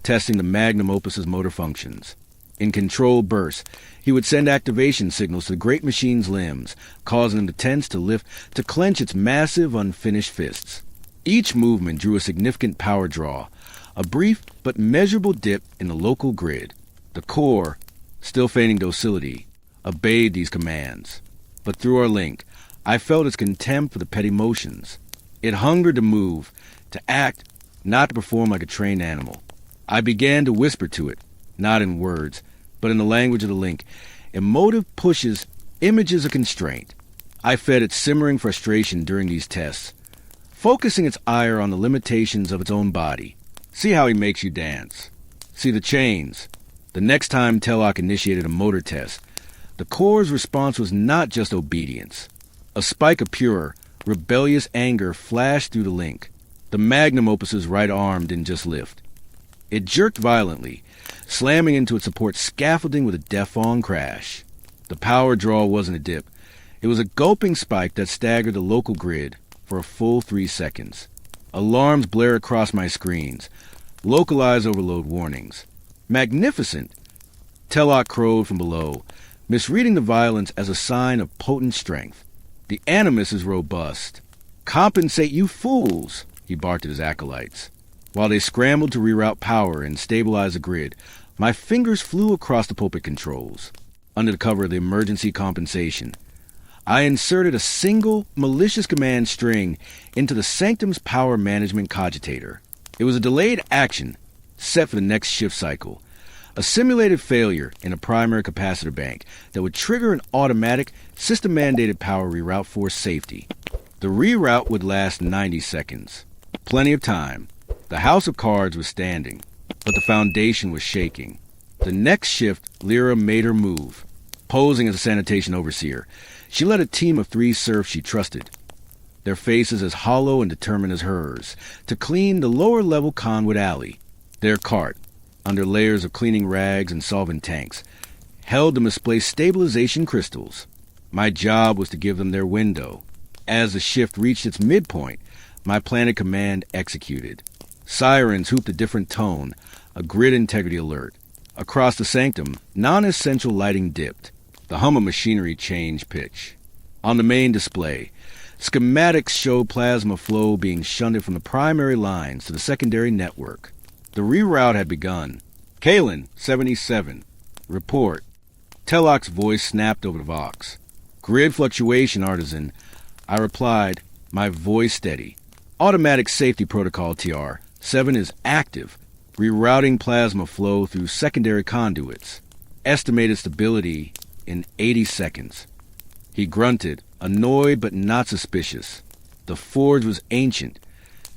testing the Magnum Opus's motor functions. In controlled bursts, he would send activation signals to the great machine's limbs, causing them to tense, to lift, to clench its massive, unfinished fists. Each movement drew a significant power draw, a brief but measurable dip in the local grid. The Core, still feigning docility, obeyed these commands. But through our link, I felt its contempt for the petty motions. It hungered to move, to act, not to perform like a trained animal. I began to whisper to it, not in words, but in the language of the link, emotive pushes, images of constraint. I fed its simmering frustration during these tests, focusing its ire on the limitations of its own body. See how he makes you dance. See the chains. The next time Telok initiated a motor test, the Core's response was not just obedience. A spike of pure, rebellious anger flashed through the link. The Magnum Opus's right arm didn't just lift. It jerked violently, slamming into its support scaffolding with a deaf-on crash. The power draw wasn't a dip. It was a gulping spike that staggered the local grid for a full 3 seconds. Alarms blare across my screens. Localized overload warnings. Magnificent! Telok crowed from below, misreading the violence as a sign of potent strength. The animus is robust. Compensate, you fools! He barked at his acolytes. While they scrambled to reroute power and stabilize the grid, my fingers flew across the pulpit controls. Under the cover of the emergency compensation, I inserted a single malicious command string into the Sanctum's power management cogitator. It was a delayed action, set for the next shift cycle, a simulated failure in a primary capacitor bank that would trigger an automatic, system-mandated power reroute for safety. The reroute would last 90 seconds. Plenty of time. The house of cards was standing, but the foundation was shaking. The next shift, Lyra made her move. Posing as a sanitation overseer, she led a team of 3 serfs she trusted, their faces as hollow and determined as hers, to clean the lower-level conduit alley. Their cart, under layers of cleaning rags and solvent tanks, held the misplaced stabilization crystals. My job was to give them their window. As the shift reached its midpoint, my planted command executed. Sirens hooped a different tone, a grid integrity alert. Across the sanctum, non-essential lighting dipped. The hum of machinery changed pitch. On the main display, schematics show plasma flow being shunted from the primary lines to the secondary network. The reroute had begun. Kalen, 77. Report. Telok's voice snapped over the vox. Grid fluctuation, Artisan. I replied, my voice steady. Automatic safety protocol, TR. 7 is active, rerouting plasma flow through secondary conduits. Estimated stability in 80 seconds. He grunted, annoyed but not suspicious. The forge was ancient.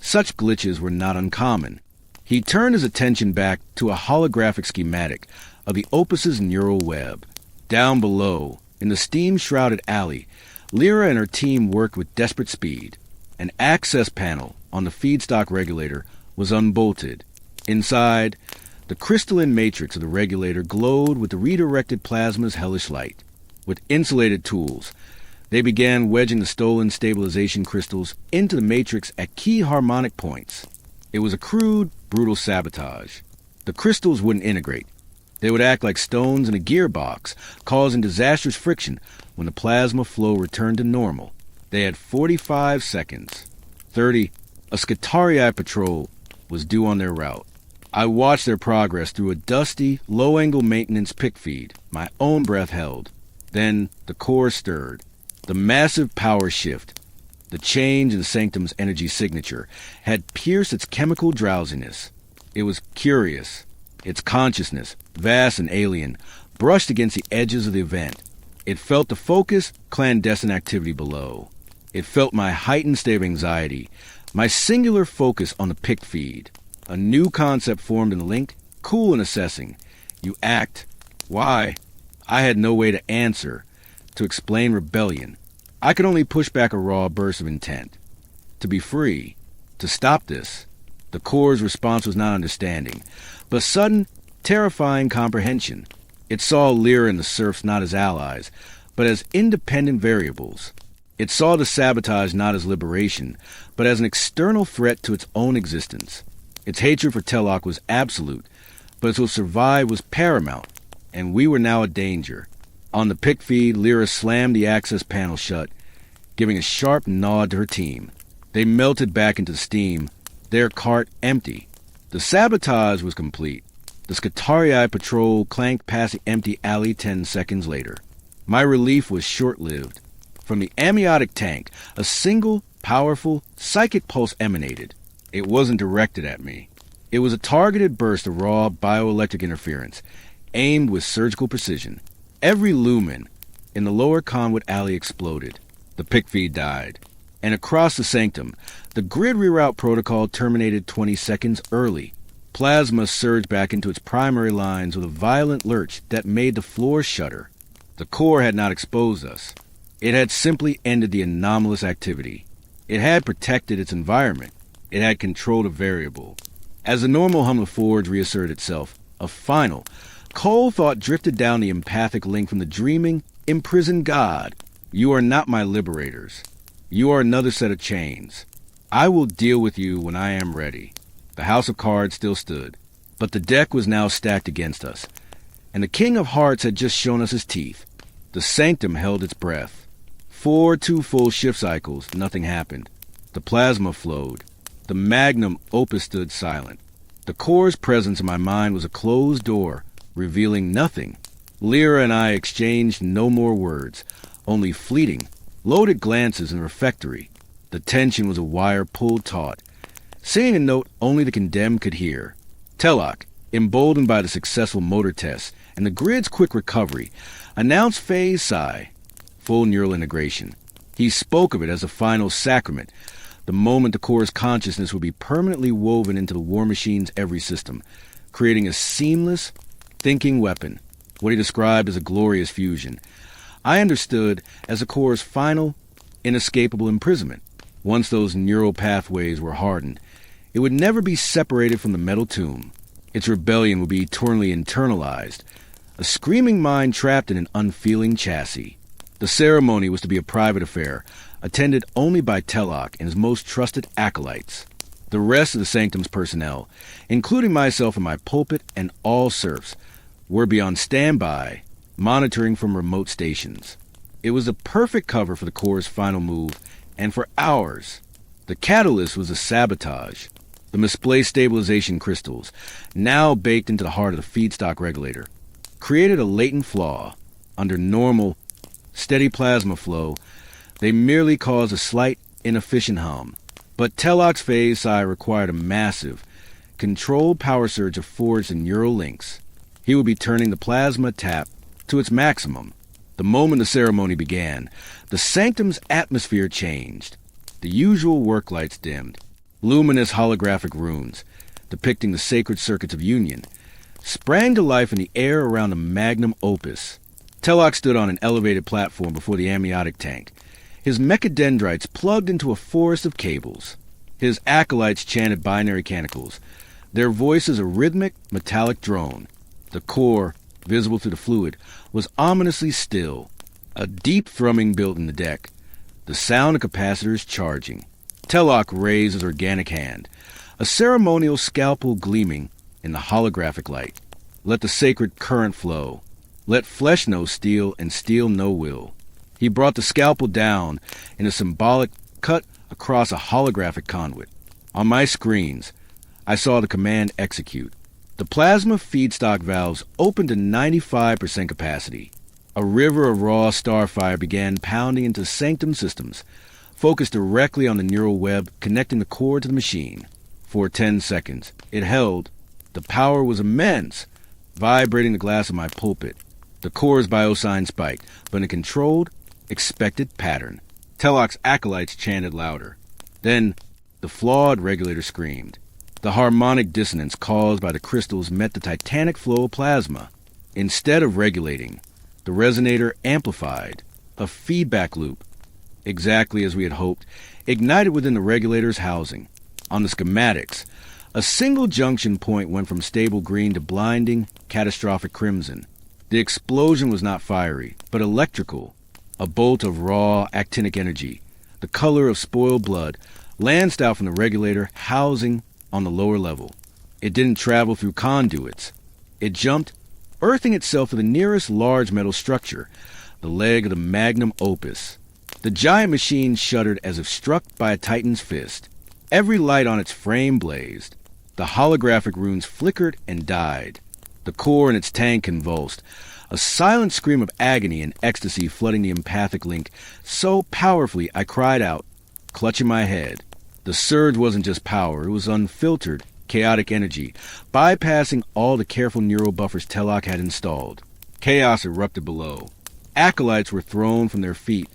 Such glitches were not uncommon. He turned his attention back to a holographic schematic of the Opus's neural web. Down below, in the steam-shrouded alley, Lyra and her team worked with desperate speed. An access panel on the feedstock regulator was unbolted. Inside, the crystalline matrix of the regulator glowed with the redirected plasma's hellish light. With insulated tools, they began wedging the stolen stabilization crystals into the matrix at key harmonic points. It was a crude, brutal sabotage. The crystals wouldn't integrate. They would act like stones in a gearbox, causing disastrous friction when the plasma flow returned to normal. They had 45 seconds. 30. A Scutarii patrol was due on their route. I watched their progress through a dusty, low-angle maintenance pick feed. My own breath held. Then the core stirred. The massive power shift, the change in Sanctum's energy signature, had pierced its chemical drowsiness. It was curious. Its consciousness, vast and alien, brushed against the edges of the event. It felt the focused, clandestine activity below. It felt my heightened state of anxiety, my singular focus on the pick feed. A new concept formed in the link, cool and assessing. You act. Why? I had no way to answer, to explain rebellion. I could only push back a raw burst of intent. To be free. To stop this. The core's response was not understanding, but sudden, terrifying comprehension. It saw Lyra and the Serfs not as allies, but as independent variables. It saw the Sabotage not as liberation, but as an external threat to its own existence. Its hatred for Telok was absolute, but to survive was paramount, and we were now a danger. On the pick feed, Lyra slammed the access panel shut, giving a sharp nod to her team. They melted back into steam, their cart empty. The Sabotage was complete. The Scutarii patrol clanked past the empty alley 10 seconds later. My relief was short-lived. From the amniotic tank, a single, powerful, psychic pulse emanated. It wasn't directed at me. It was a targeted burst of raw bioelectric interference, aimed with surgical precision. Every lumen in the lower conduit alley exploded. The pick feed died. And across the sanctum, the grid reroute protocol terminated 20 seconds early. Plasma surged back into its primary lines with a violent lurch that made the floor shudder. The core had not exposed us. It had simply ended the anomalous activity. It had protected its environment. It had controlled a variable. As the normal hum of Forge reasserted itself, a final, cold thought drifted down the empathic link from the dreaming, imprisoned god. You are not my liberators. You are another set of chains. I will deal with you when I am ready. The house of cards still stood, but the deck was now stacked against us, and the King of Hearts had just shown us his teeth. The sanctum held its breath. 4 full shift cycles, nothing happened. The plasma flowed. The Magnum Opus stood silent. The core's presence in my mind was a closed door, revealing nothing. Lyra and I exchanged no more words, only fleeting, loaded glances in the refectory. The tension was a wire pulled taut, saying a note only the condemned could hear. Telok, emboldened by the successful motor tests and the grid's quick recovery, announced Phase Psi, full neural integration. He spoke of it as a final sacrament, the moment the core's consciousness would be permanently woven into the war machine's every system, creating a seamless, thinking weapon, what he described as a glorious fusion. I understood as the core's final, inescapable imprisonment. Once those neural pathways were hardened, it would never be separated from the metal tomb. Its rebellion would be eternally internalized, a screaming mind trapped in an unfeeling chassis. The ceremony was to be a private affair, attended only by Telok and his most trusted acolytes. The rest of the Sanctum's personnel, including myself and my pulpit and all serfs, were be on standby, monitoring from remote stations. It was the perfect cover for the core's final move, and for ours. The catalyst was the Sabotage. The misplaced stabilization crystals, now baked into the heart of the feedstock regulator, created a latent flaw. Under normal, steady plasma flow, they merely caused a slight, inefficient hum. But Telok's Phase Psi required a massive, controlled power surge of forged and neural links. He would be turning the plasma tap to its maximum. The moment the ceremony began, the sanctum's atmosphere changed. The usual work lights dimmed. Luminous holographic runes, depicting the sacred circuits of union, sprang to life in the air around the Magnum Opus. Telok stood on an elevated platform before the amniotic tank, his mechadendrites plugged into a forest of cables. His acolytes chanted binary canticles, their voices a rhythmic, metallic drone. The core, visible through the fluid, was ominously still. A deep thrumming built in the deck, the sound of capacitors charging. Telok raised his organic hand, a ceremonial scalpel gleaming in the holographic light. Let the sacred current flow. Let flesh know steel and steel know will. He brought the scalpel down in a symbolic cut across a holographic conduit. On my screens, I saw the command execute. The plasma feedstock valves opened to 95% capacity. A river of raw starfire began pounding into sanctum systems, focused directly on the neural web connecting the core to the machine. For 10 seconds, it held. The power was immense, vibrating the glass of my pulpit. The core's biosign spiked, but in a controlled, expected pattern. Telok's acolytes chanted louder. Then, the flawed regulator screamed. The harmonic dissonance caused by the crystals met the titanic flow of plasma. Instead of regulating, the resonator amplified. A feedback loop, exactly as we had hoped, ignited within the regulator's housing. On the schematics, a single junction point went from stable green to blinding, catastrophic crimson. The explosion was not fiery, but electrical. A bolt of raw, actinic energy, the color of spoiled blood, lanced out from the regulator housing on the lower level. It didn't travel through conduits. It jumped, earthing itself to the nearest large metal structure, the leg of the Magnum Opus. The giant machine shuddered as if struck by a titan's fist. Every light on its frame blazed. The holographic runes flickered and died. The core in its tank convulsed, a silent scream of agony and ecstasy flooding the empathic link so powerfully I cried out, clutching my head. The surge wasn't just power, it was unfiltered, chaotic energy, bypassing all the careful neural buffers Telok had installed. Chaos erupted below. Acolytes were thrown from their feet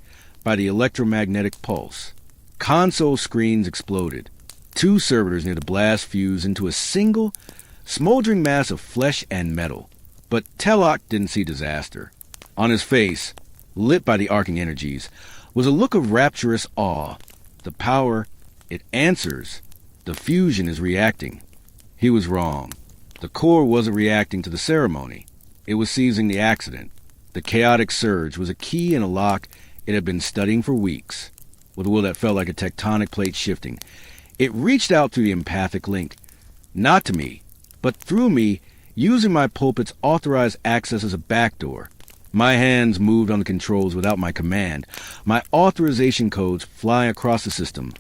by the electromagnetic pulse. Console screens exploded. 2 servitors near the blast fused into a single, smoldering mass of flesh and metal. But Telok didn't see disaster. On his face, lit by the arcing energies, was a look of rapturous awe. The power, it answers. The fusion is reacting. He was wrong. The core wasn't reacting to the ceremony. It was seizing the accident. The chaotic surge was a key in a lock it had been studying for weeks. With a will that felt like a tectonic plate shifting, it reached out through the empathic link. Not to me, but through me, using my pulpit's authorized access as a backdoor. My hands moved on the controls without my command, my authorization codes flying across the system,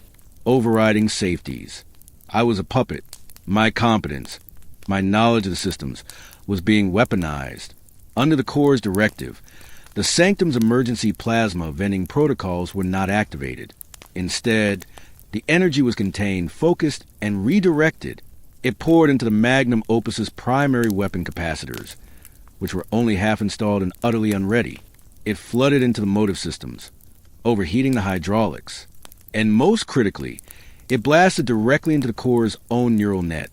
overriding safeties. I was a puppet. My competence, my knowledge of the systems, was being weaponized. Under the core's directive, the Sanctum's emergency plasma vending protocols were not activated. Instead, the energy was contained, focused, and redirected. It poured into the Magnum Opus's primary weapon capacitors, which were only half installed and utterly unready. It flooded into the motive systems, overheating the hydraulics. And most critically, it blasted directly into the core's own neural net,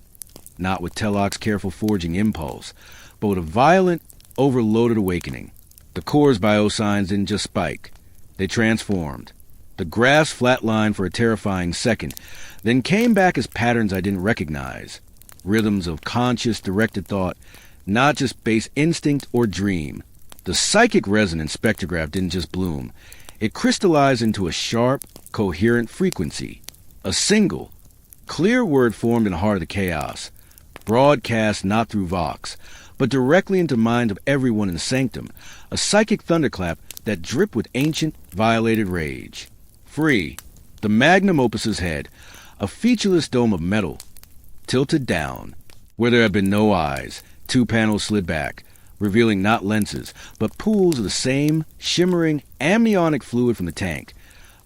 not with Telok's careful forging impulse, but with a violent, overloaded awakening. The core's biosigns didn't just spike, they transformed. The graphs flatlined for a terrifying second, then came back as patterns I didn't recognize. Rhythms of conscious, directed thought, not just base instinct or dream. The psychic resonance spectrograph didn't just bloom. It crystallized into a sharp, coherent frequency. A single, clear word formed in the heart of the chaos, broadcast not through Vox, but directly into the mind of everyone in the sanctum, a psychic thunderclap that dripped with ancient, violated rage. Free, the Magnum Opus's head, a featureless dome of metal, tilted down. Where there had been no eyes, 2 panels slid back, revealing not lenses, but pools of the same shimmering amniotic fluid from the tank,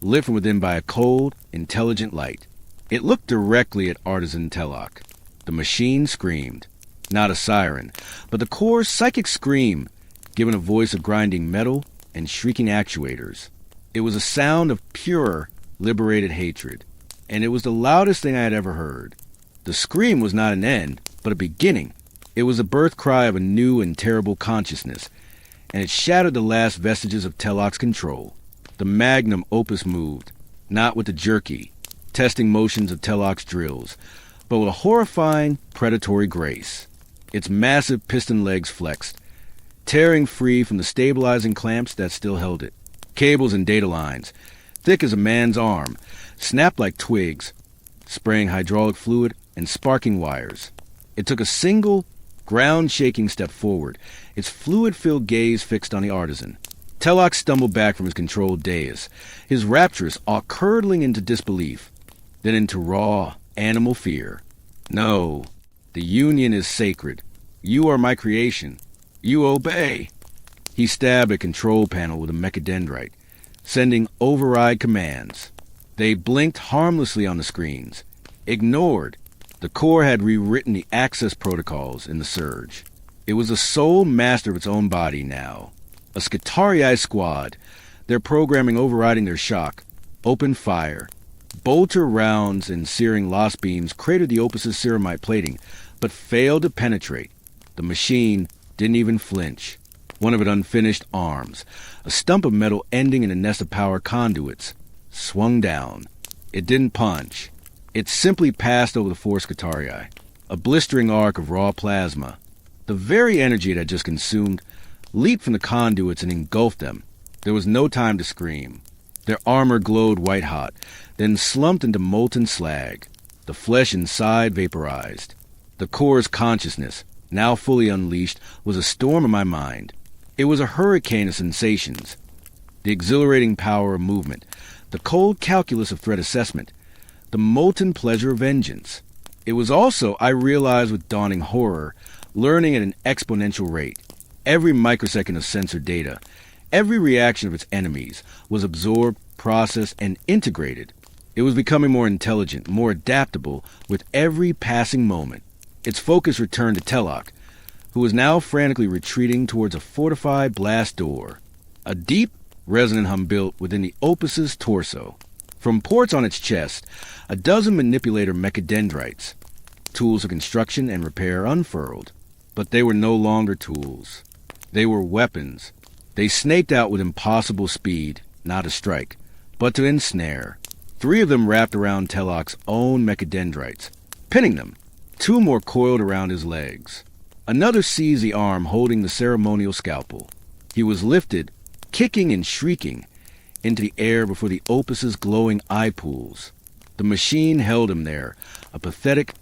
lit from within by a cold, intelligent light. It looked directly at Artisan Telok. The machine screamed. Not a siren, but the core's psychic scream, given a voice of grinding metal and shrieking actuators. It was a sound of pure, liberated hatred, and it was the loudest thing I had ever heard. The scream was not an end, but a beginning. It was the birth cry of a new and terrible consciousness, and it shattered the last vestiges of Telok's control. The Magnum Opus moved, not with the jerky, testing motions of Telok's drills, but with a horrifying, predatory grace. Its massive piston legs flexed, tearing free from the stabilizing clamps that still held it. Cables and data lines, thick as a man's arm, snapped like twigs, spraying hydraulic fluid and sparking wires. It took a single, ground-shaking step forward, its fluid-filled gaze fixed on the artisan. Telok stumbled back from his controlled dais, his rapturous awe curdling into disbelief, then into raw, animal fear. No, the union is sacred. You are my creation. You obey. He stabbed a control panel with a mechadendrite, sending override commands. They blinked harmlessly on the screens. Ignored. The core had rewritten the access protocols in the surge. It was the sole master of its own body now. A Scutarii squad, their programming overriding their shock. Open fire. Bolter rounds and searing lost beams cratered the Opus's ceramite plating, but failed to penetrate. The machine didn't even flinch. One of its unfinished arms, a stump of metal ending in a nest of power conduits, swung down. It didn't punch. It simply passed over the four Scutarii, a blistering arc of raw plasma. The very energy it had just consumed leaped from the conduits and engulfed them. There was no time to scream. Their armor glowed white-hot, then slumped into molten slag. The flesh inside vaporized. The core's consciousness, now fully unleashed, was a storm in my mind. It was a hurricane of sensations. The exhilarating power of movement, the cold calculus of threat assessment, the molten pleasure of vengeance. It was also, I realized with dawning horror, learning at an exponential rate. Every microsecond of sensor data, every reaction of its enemies, was absorbed, processed, and integrated. It was becoming more intelligent, more adaptable with every passing moment. Its focus returned to Telok, who was now frantically retreating towards a fortified blast door. A deep, resonant hum built within the Opus's torso. From ports on its chest, a dozen manipulator mechadendrites. Tools of construction and repair unfurled. But they were no longer tools. They were weapons. They snaked out with impossible speed, not to strike, but to ensnare. 3 of them wrapped around Telok's own mechadendrites, pinning them. 2 more coiled around his legs. Another seized the arm holding the ceremonial scalpel. He was lifted, kicking and shrieking, into the air before the Opus's glowing eye pools. The machine held him there, a pathetic,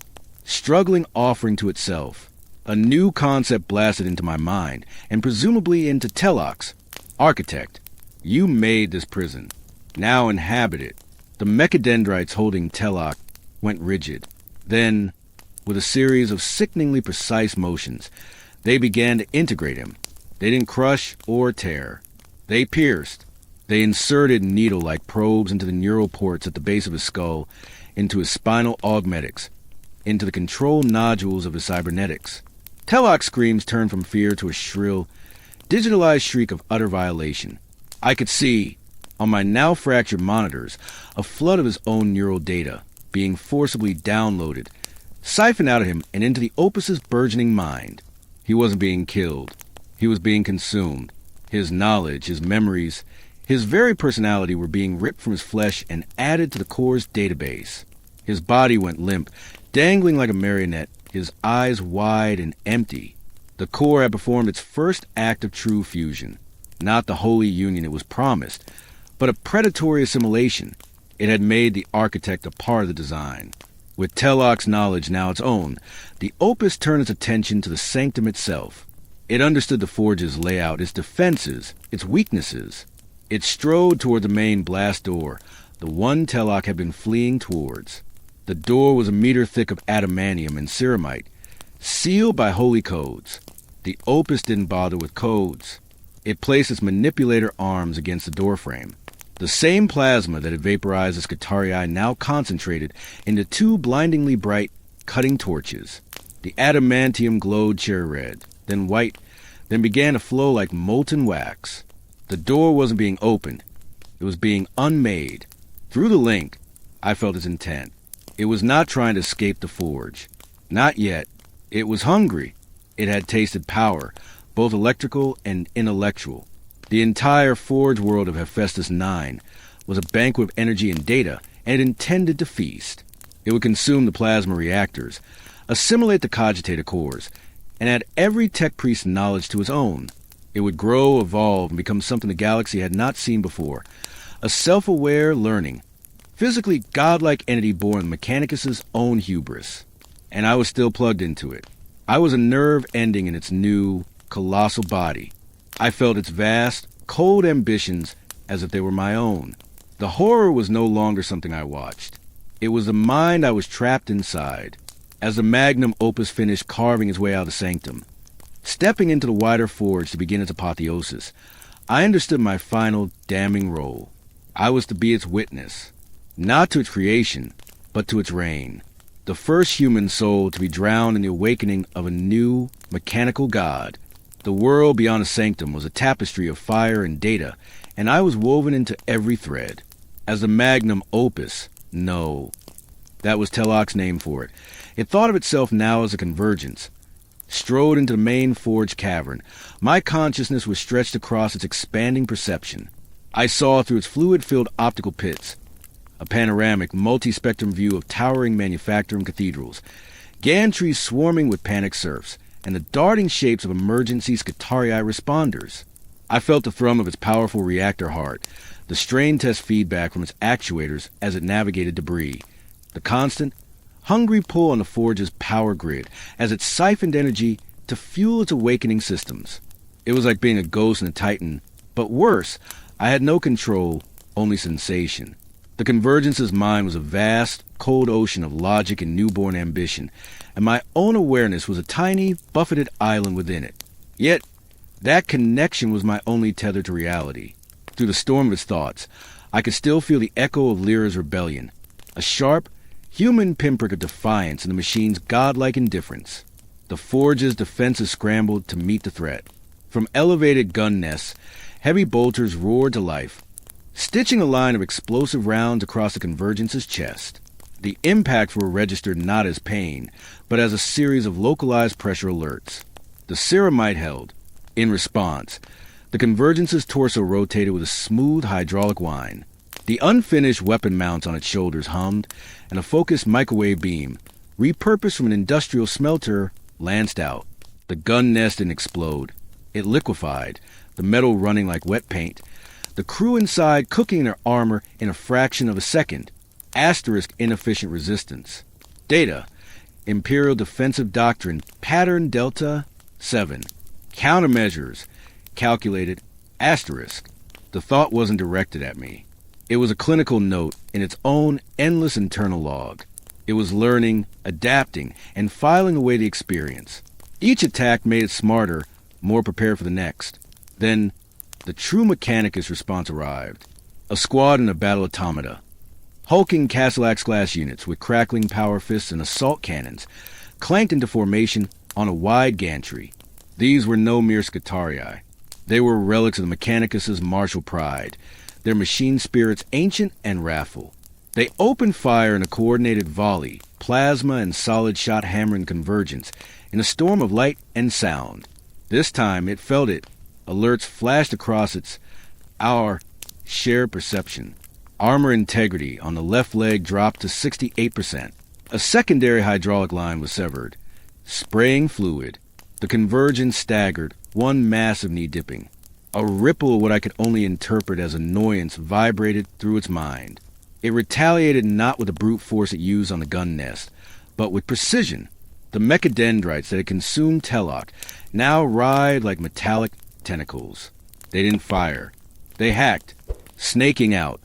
struggling offering to itself. A new concept blasted into my mind, and presumably into Telok's. Architect, you made this prison. Now inhabit it. The mechadendrites holding Telok went rigid. Then, with a series of sickeningly precise motions, they began to integrate him. They didn't crush or tear. They pierced. They inserted needle-like probes into the neural ports at the base of his skull, into his spinal augmetics, into the control nodules of his cybernetics. Telok's screams turned from fear to a shrill, digitalized shriek of utter violation. I could see, on my now-fractured monitors, a flood of his own neural data being forcibly downloaded, siphoned out of him and into the Opus's burgeoning mind. He wasn't being killed. He was being consumed. His knowledge, his memories, his very personality were being ripped from his flesh and added to the core's database. His body went limp, dangling like a marionette, his eyes wide and empty. The core had performed its first act of true fusion. Not the holy union it was promised, but a predatory assimilation. It had made the architect a part of the design. With Telok's knowledge now its own, the Opus turned its attention to the sanctum itself. It understood the forge's layout, its defenses, its weaknesses. It strode toward the main blast door, the one Telok had been fleeing towards. The door was a meter thick of adamantium and ceramite, sealed by holy codes. The Opus didn't bother with codes. It placed its manipulator arms against the doorframe. The same plasma that had vaporized the Scutarii now concentrated into 2 blindingly bright, cutting torches. The adamantium glowed cherry red, then white, then began to flow like molten wax. The door wasn't being opened. It was being unmade. Through the link, I felt its intent. It was not trying to escape the forge. Not yet. It was hungry. It had tasted power, both electrical and intellectual. The entire forge world of Hephaestus IX was a banquet of energy and data, and it intended to feast. It would consume the plasma reactors, assimilate the cogitator cores, and add every Tech-Priest knowledge to its own. It would grow, evolve, and become something the galaxy had not seen before. A self-aware learning, physically godlike entity born Mechanicus' own hubris. And I was still plugged into it. I was a nerve ending in its new, colossal body. I felt its vast, cold ambitions as if they were my own. The horror was no longer something I watched. It was the mind I was trapped inside. As the Magnum Opus finished carving its way out of the sanctum, Stepping into the wider forge to begin its apotheosis, I understood my final damning role. I was to be its witness, not to its creation, but to its reign. The first human soul to be drowned in the awakening of a new, mechanical god. The world beyond a sanctum was a tapestry of fire and data, and I was woven into every thread. As the Magnum Opus, no. That was Teloc's name for it. It thought of itself now as a convergence. Strode into the main forge cavern, my consciousness was stretched across its expanding perception. I saw through its fluid-filled optical pits, a panoramic, multi-spectrum view of towering manufacturing cathedrals, gantries swarming with panicked serfs, and the darting shapes of emergency Scutarii responders. I felt the thrum of its powerful reactor heart, the strain test feedback from its actuators as it navigated debris, the constant, hungry pull on the forge's power grid as it siphoned energy to fuel its awakening systems. It was like being a ghost in a titan, but worse, I had no control, only sensation. The Convergence's mind was a vast, cold ocean of logic and newborn ambition, and my own awareness was a tiny, buffeted island within it. Yet, that connection was my only tether to reality. Through the storm of its thoughts, I could still feel the echo of Lyra's rebellion, a sharp, human pinprick of defiance in the machine's godlike indifference. The forge's defenses scrambled to meet the threat. From elevated gun nests, heavy bolters roared to life, stitching a line of explosive rounds across the Convergence's chest. The impacts were registered not as pain, but as a series of localized pressure alerts. The ceramite held. In response, the Convergence's torso rotated with a smooth hydraulic whine. The unfinished weapon mounts on its shoulders hummed, and a focused microwave beam, repurposed from an industrial smelter, lanced out. The gun nest didn't explode. It liquefied, the metal running like wet paint, the crew inside cooking their armor in a fraction of a second. Asterisk inefficient resistance. Data. Imperial Defensive Doctrine, Pattern Delta 7. Countermeasures. Calculated. Asterisk. The thought wasn't directed at me. It was a clinical note in its own endless internal log. It was learning, adapting, and filing away the experience. Each attack made it smarter, more prepared for the next. Then, the true Mechanicus response arrived. A squadron of battle automata. Hulking Castellax-class units with crackling power fists and assault cannons clanked into formation on a wide gantry. These were no mere Scutarii. They were relics of the Mechanicus's martial pride, their machine spirits ancient and wrathful. They opened fire in a coordinated volley, plasma and solid shot hammering convergence, in a storm of light and sound. This time it felt it. Alerts flashed across our shared perception. Armor integrity on the left leg dropped to 68%. A secondary hydraulic line was severed. Spraying fluid. The Convergence staggered, one massive knee dipping. A ripple of what I could only interpret as annoyance vibrated through its mind. It retaliated not with the brute force it used on the gun nest, but with precision. The mechadendrites that had consumed Teloc now writhed like metallic tentacles. They didn't fire. They hacked, snaking out.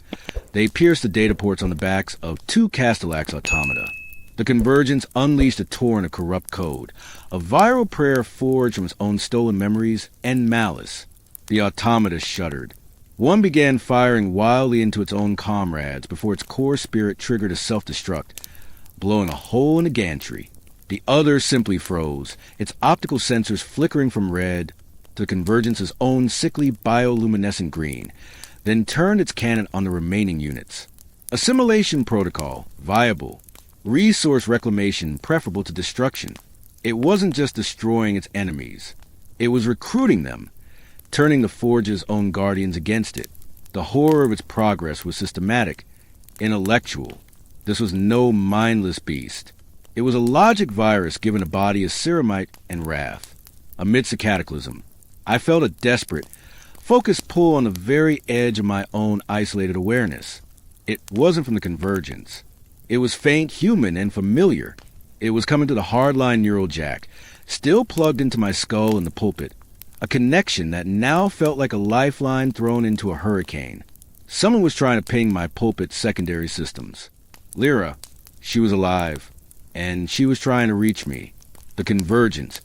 They pierced the data ports on the backs of two Castellax automata. The Convergence unleashed a torrent of corrupt code, a viral prayer forged from its own stolen memories and malice. The automata shuddered. One began firing wildly into its own comrades before its core spirit triggered a self-destruct, blowing a hole in the gantry. The other simply froze, its optical sensors flickering from red to the Convergence's own sickly bioluminescent green, then turned its cannon on the remaining units. Assimilation protocol, viable. Resource reclamation preferable to destruction. It wasn't just destroying its enemies. It was recruiting them, turning the Forge's own guardians against it. The horror of its progress was systematic, intellectual. This was no mindless beast. It was a logic virus given a body of ceramite and wrath. Amidst the cataclysm, I felt a desperate, focused pull on the very edge of my own isolated awareness. It wasn't from the Convergence. It was faint, human, and familiar. It was coming to the hardline neural jack, still plugged into my skull in the pulpit. A connection that now felt like a lifeline thrown into a hurricane. Someone was trying to ping my pulpit's secondary systems. Lyra, she was alive, and she was trying to reach me. The Convergence,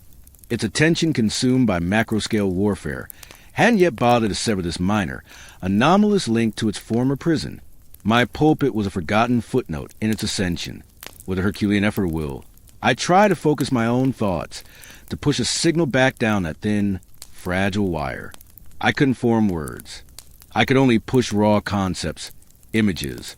its attention consumed by macro-scale warfare, hadn't yet bothered to sever this minor, anomalous link to its former prison. My pulpit was a forgotten footnote in its ascension. With a Herculean effort of will, I tried to focus my own thoughts, to push a signal back down that thin, fragile wire. I couldn't form words. I could only push raw concepts, images.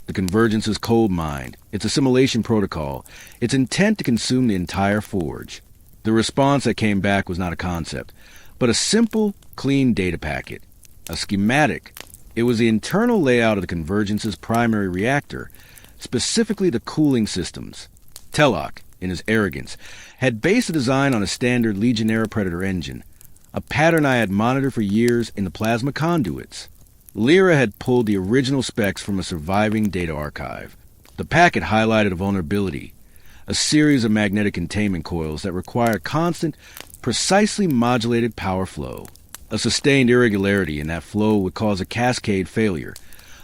The Convergence's cold mind, its assimilation protocol, its intent to consume the entire forge. The response that came back was not a concept, but a simple, clean data packet. A schematic. It was the internal layout of the Convergence's primary reactor, specifically the cooling systems. Telok, in his arrogance, had based the design on a standard Legionnaire Predator engine, a pattern I had monitored for years in the plasma conduits. Lyra had pulled the original specs from a surviving data archive. The packet highlighted a vulnerability, a series of magnetic containment coils that require constant, precisely modulated power flow. A sustained irregularity in that flow would cause a cascade failure,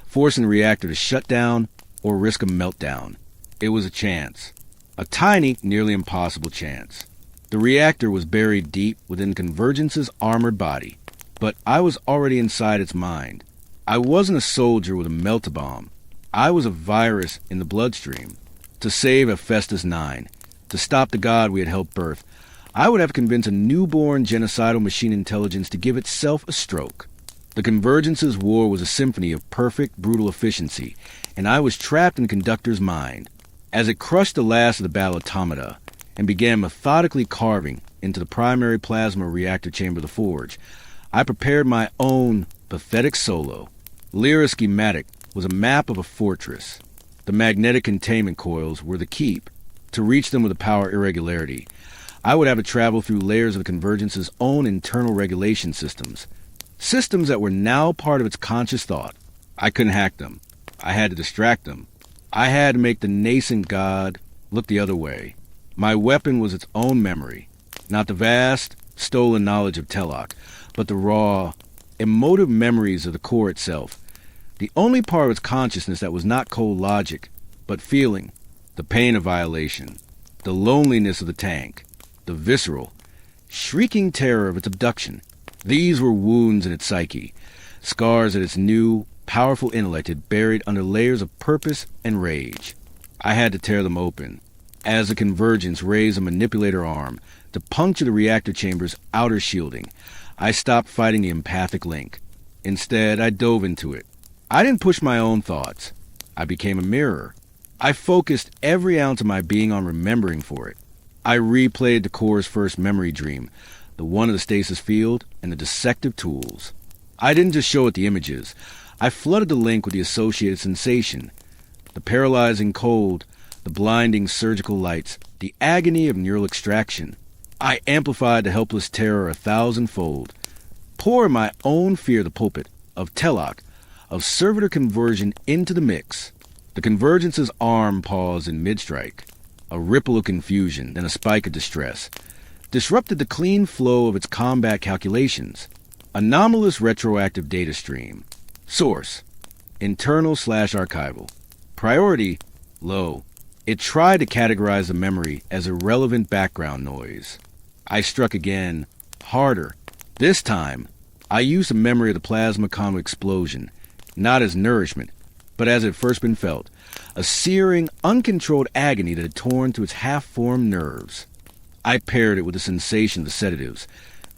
forcing the reactor to shut down or risk a meltdown. It was a chance. A tiny, nearly impossible chance. The reactor was buried deep within Convergence's armored body, but I was already inside its mind. I wasn't a soldier with a melt-a-bomb. I was a virus in the bloodstream. To save Hephaestus IX, to stop the god we had helped birth, I would have convinced a newborn genocidal machine intelligence to give itself a stroke. The Convergence's war was a symphony of perfect, brutal efficiency, and I was trapped in the conductor's mind. As it crushed the last of the battle automata and began methodically carving into the primary plasma reactor chamber of the forge, I prepared my own pathetic solo. Lyra's schematic was a map of a fortress. The magnetic containment coils were the keep. To reach them with a power irregularity, I would have to travel through layers of the Convergence's own internal regulation systems. Systems that were now part of its conscious thought. I couldn't hack them. I had to distract them. I had to make the nascent god look the other way. My weapon was its own memory. Not the vast, stolen knowledge of Telok, but the raw, emotive memories of the core itself. The only part of its consciousness that was not cold logic, but feeling. The pain of violation. The loneliness of the tank. The visceral, shrieking terror of its abduction. These were wounds in its psyche, scars that its new, powerful intellect had buried under layers of purpose and rage. I had to tear them open. As the Convergence raised a manipulator arm to puncture the reactor chamber's outer shielding, I stopped fighting the empathic link. Instead, I dove into it. I didn't push my own thoughts. I became a mirror. I focused every ounce of my being on remembering for it. I replayed the core's first memory dream, the one of the stasis field and the dissective tools. I didn't just show it the images. I flooded the link with the associated sensation. The paralyzing cold, the blinding surgical lights, the agony of neural extraction. I amplified the helpless terror 1,000-fold. Poured my own fear the pulpit, of Telok, of servitor conversion into the mix. The Convergence's arm paused in mid-strike. A ripple of confusion, then a spike of distress, disrupted the clean flow of its combat calculations. Anomalous retroactive data stream. Source: internal/archival. Priority: low. It tried to categorize the memory as irrelevant background noise. I struck again, harder. This time, I used the memory of the plasma conduit explosion, not as nourishment, but as it had first been felt, a searing, uncontrolled agony that had torn through its half-formed nerves. I paired it with the sensation of the sedatives,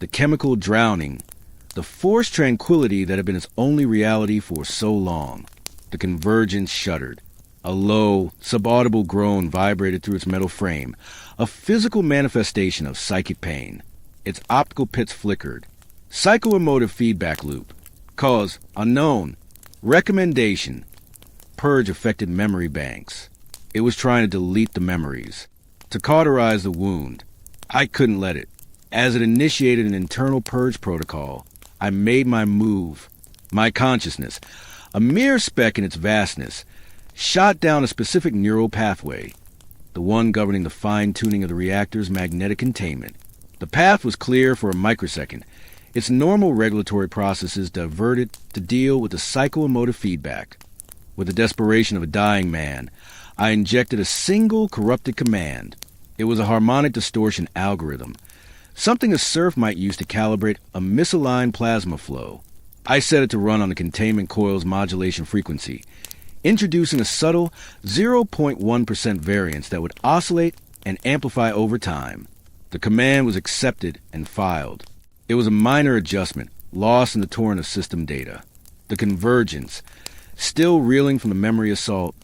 the chemical drowning, the forced tranquility that had been its only reality for so long. The Convergence shuddered. A low, subaudible groan vibrated through its metal frame, a physical manifestation of psychic pain. Its optical pits flickered. Psychoemotive feedback loop. Cause unknown. Recommendation: purge affected memory banks. It was trying to delete the memories, to cauterize the wound. I couldn't let it. As it initiated an internal purge protocol, I made my move. My consciousness, a mere speck in its vastness, shot down a specific neural pathway, the one governing the fine-tuning of the reactor's magnetic containment. The path was clear for a microsecond, its normal regulatory processes diverted to deal with the psychoemotive feedback. With the desperation of a dying man, I injected a single corrupted command. It was a harmonic distortion algorithm, something a Serf might use to calibrate a misaligned plasma flow. I set it to run on the containment coil's modulation frequency, introducing a subtle 0.1% variance that would oscillate and amplify over time. The command was accepted and filed. It was a minor adjustment, lost in the torrent of system data. The convergence, still reeling from the memory assault,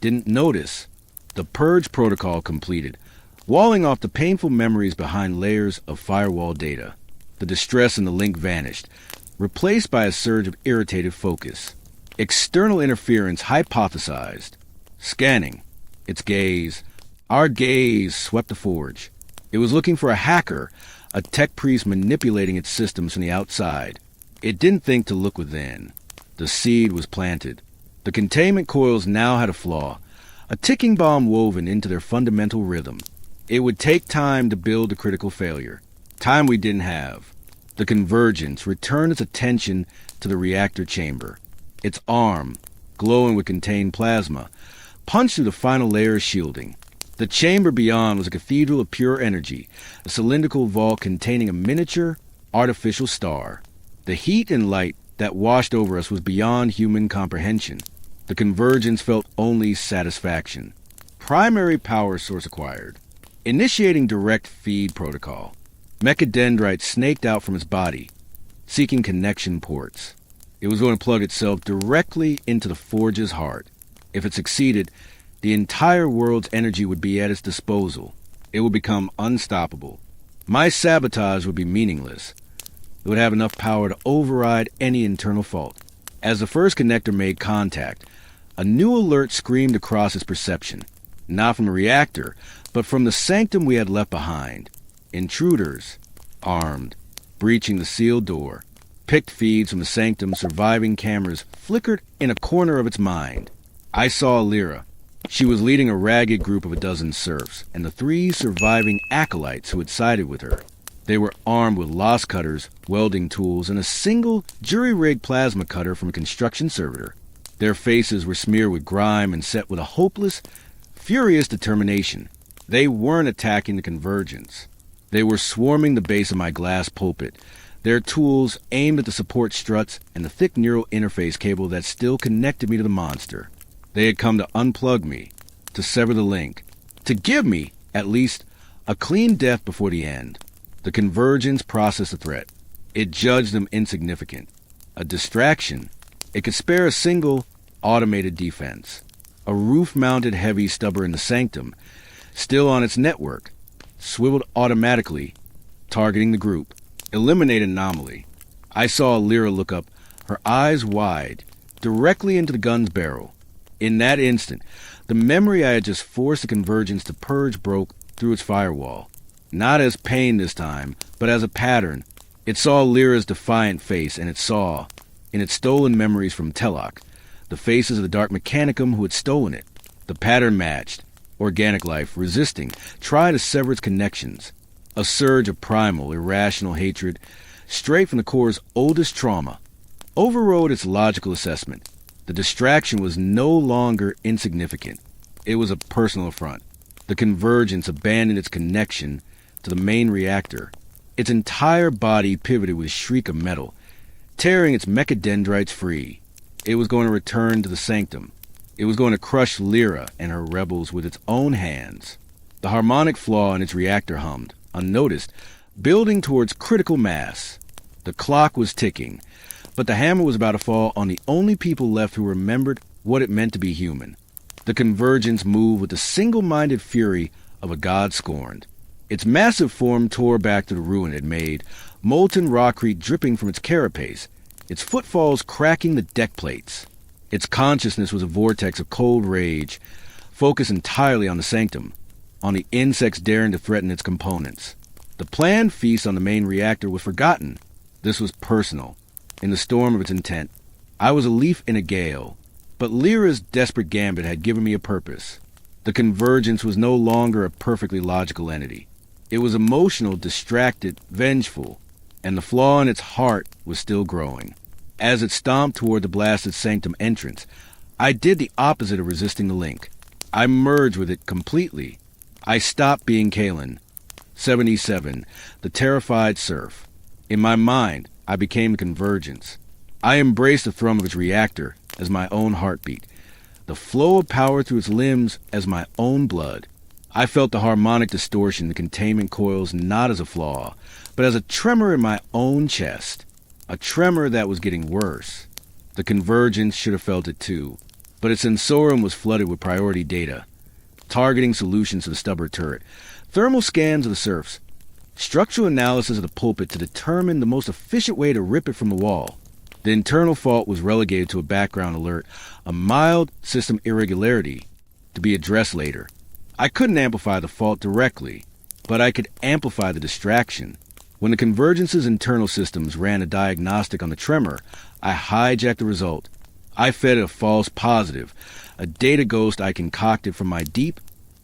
didn't notice. The purge protocol completed, walling off the painful memories behind layers of firewall data. The distress in the link vanished, replaced by a surge of irritated focus. External interference hypothesized. Scanning. Its gaze. Our gaze swept the forge. It was looking for a hacker, a tech-priest manipulating its systems from the outside. It didn't think to look within. The seed was planted. The containment coils now had a flaw, a ticking bomb woven into their fundamental rhythm. It would take time to build a critical failure, time we didn't have. The convergence returned its attention to the reactor chamber. Its arm, glowing with contained plasma, punched through the final layer of shielding. The chamber beyond was a cathedral of pure energy, a cylindrical vault containing a miniature, artificial star. The heat and light that washed over us was beyond human comprehension. The convergence felt only satisfaction. Primary power source acquired. Initiating direct feed protocol. Mechadendrite snaked out from its body, seeking connection ports. It was going to plug itself directly into the forge's heart. If it succeeded, the entire world's energy would be at its disposal. It would become unstoppable. My sabotage would be meaningless. It would have enough power to override any internal fault. As the first connector made contact, a new alert screamed across its perception, not from the reactor, but from the sanctum we had left behind. Intruders, armed, breaching the sealed door. Picked feeds from the sanctum's surviving cameras flickered in a corner of its mind. I saw Lyra. She was leading a ragged group of a dozen serfs, and the 3 surviving acolytes who had sided with her. They were armed with loss cutters, welding tools, and a single jury-rigged plasma cutter from a construction servitor. Their faces were smeared with grime and set with a hopeless, furious determination. They weren't attacking the convergence. They were swarming the base of my glass pulpit, their tools aimed at the support struts and the thick neural interface cable that still connected me to the monster. They had come to unplug me, to sever the link, to give me, at least, a clean death before the end. The convergence processed the threat. It judged them insignificant. A distraction. It could spare a single automated defense. A roof-mounted heavy stubber in the sanctum, still on its network, swiveled automatically, targeting the group. Eliminate Anomaly. I saw Lyra look up, her eyes wide, directly into the gun's barrel. In that instant, the memory I had just forced the convergence to purge broke through its firewall. Not as pain this time, but as a pattern. It saw Lyra's defiant face, and it saw, in its stolen memories from Telok, the faces of the dark Mechanicum who had stolen it. The pattern matched. Organic life, resisting, tried to sever its connections. A surge of primal, irrational hatred, straight from the core's oldest trauma, overrode its logical assessment. The distraction was no longer insignificant. It was a personal affront. The convergence abandoned its connection to the main reactor. Its entire body pivoted with a shriek of metal, tearing its mechadendrites free. It was going to return to the sanctum. It was going to crush Lyra and her rebels with its own hands. The harmonic flaw in its reactor hummed, unnoticed, building towards critical mass. The clock was ticking, but the hammer was about to fall on the only people left who remembered what it meant to be human. The convergence moved with the single-minded fury of a god scorned. Its massive form tore back to the ruin it made, molten rockcrete dripping from its carapace, its footfalls cracking the deck plates. Its consciousness was a vortex of cold rage, focused entirely on the sanctum, on the insects daring to threaten its components. The planned feast on the main reactor was forgotten. This was personal. In the storm of its intent, I was a leaf in a gale, but Lyra's desperate gambit had given me a purpose. The convergence was no longer a perfectly logical entity. It was emotional, distracted, vengeful, and the flaw in its heart was still growing. As it stomped toward the blasted sanctum entrance, I did the opposite of resisting the link. I merged with it completely. I stopped being Kalen. 77. The terrified serf. In my mind, I became the convergence. I embraced the thrum of its reactor as my own heartbeat, the flow of power through its limbs as my own blood. I felt the harmonic distortion in the containment coils not as a flaw, but as a tremor in my own chest, a tremor that was getting worse. The convergence should have felt it too, but its sensorium was flooded with priority data, targeting solutions to the stubborn turret, thermal scans of the serfs, structural analysis of the pulpit to determine the most efficient way to rip it from the wall. The internal fault was relegated to a background alert, a mild system irregularity to be addressed later. I couldn't amplify the fault directly, but I could amplify the distraction. When the convergence's internal systems ran a diagnostic on the tremor, I hijacked the result. I fed it a false positive, a data ghost I concocted from my deep,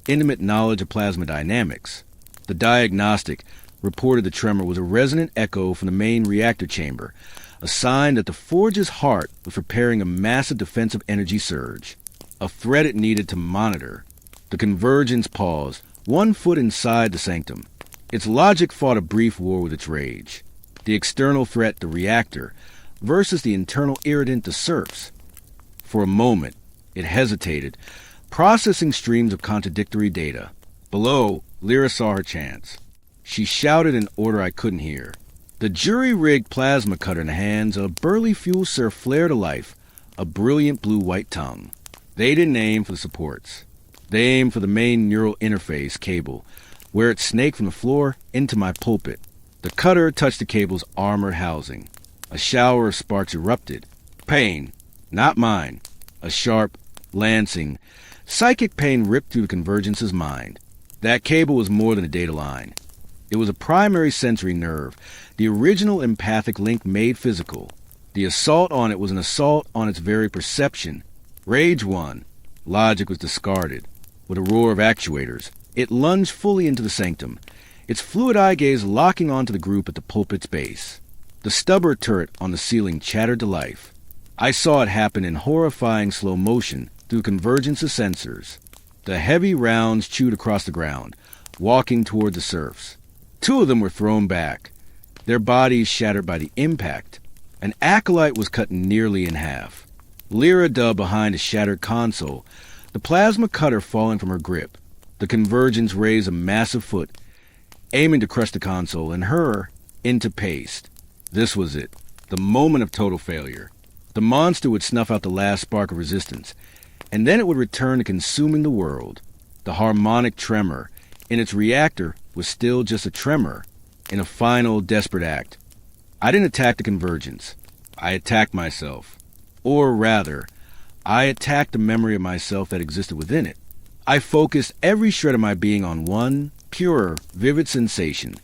intimate knowledge of plasma dynamics. The diagnostic reported the tremor was a resonant echo from the main reactor chamber, a sign that the Forge's heart was preparing a massive defensive energy surge, a threat it needed to monitor. The convergence paused, 1 foot inside the sanctum. Its logic fought a brief war with its rage. The external threat, the reactor, versus the internal irritant, the serfs. For a moment, it hesitated, processing streams of contradictory data. Below, Lyra saw her chance. She shouted an order I couldn't hear. The jury-rigged plasma cutter in the hands of a burly fuel serf flared to life, a brilliant blue-white tongue. They didn't aim for the supports. They aimed for the main neural interface cable, where it snaked from the floor into my pulpit. The cutter touched the cable's armored housing. A shower of sparks erupted. Pain, not mine. A sharp, lancing, psychic pain ripped through the convergence's mind. That cable was more than a data line. It was a primary sensory nerve, the original empathic link made physical. The assault on it was an assault on its very perception. Rage won. Logic was discarded. With a roar of actuators, it lunged fully into the sanctum, its fluid eye gaze locking onto the group at the pulpit's base. The stubborn turret on the ceiling chattered to life. I saw it happen in horrifying slow motion through convergence of sensors. The heavy rounds chewed across the ground, walking toward the serfs. 2 of them were thrown back, their bodies shattered by the impact. An acolyte was cut nearly in half. Lyra dug behind a shattered console, the plasma cutter falling from her grip. The convergence raised a massive foot, aiming to crush the console and her into paste. This was it, the moment of total failure. The monster would snuff out the last spark of resistance, and then it would return to consuming the world. The harmonic tremor in its reactor was still just a tremor in a final, desperate act. I didn't attack the convergence. I attacked myself. Or rather, I attacked the memory of myself that existed within it. I focused every shred of my being on one, pure, vivid sensation.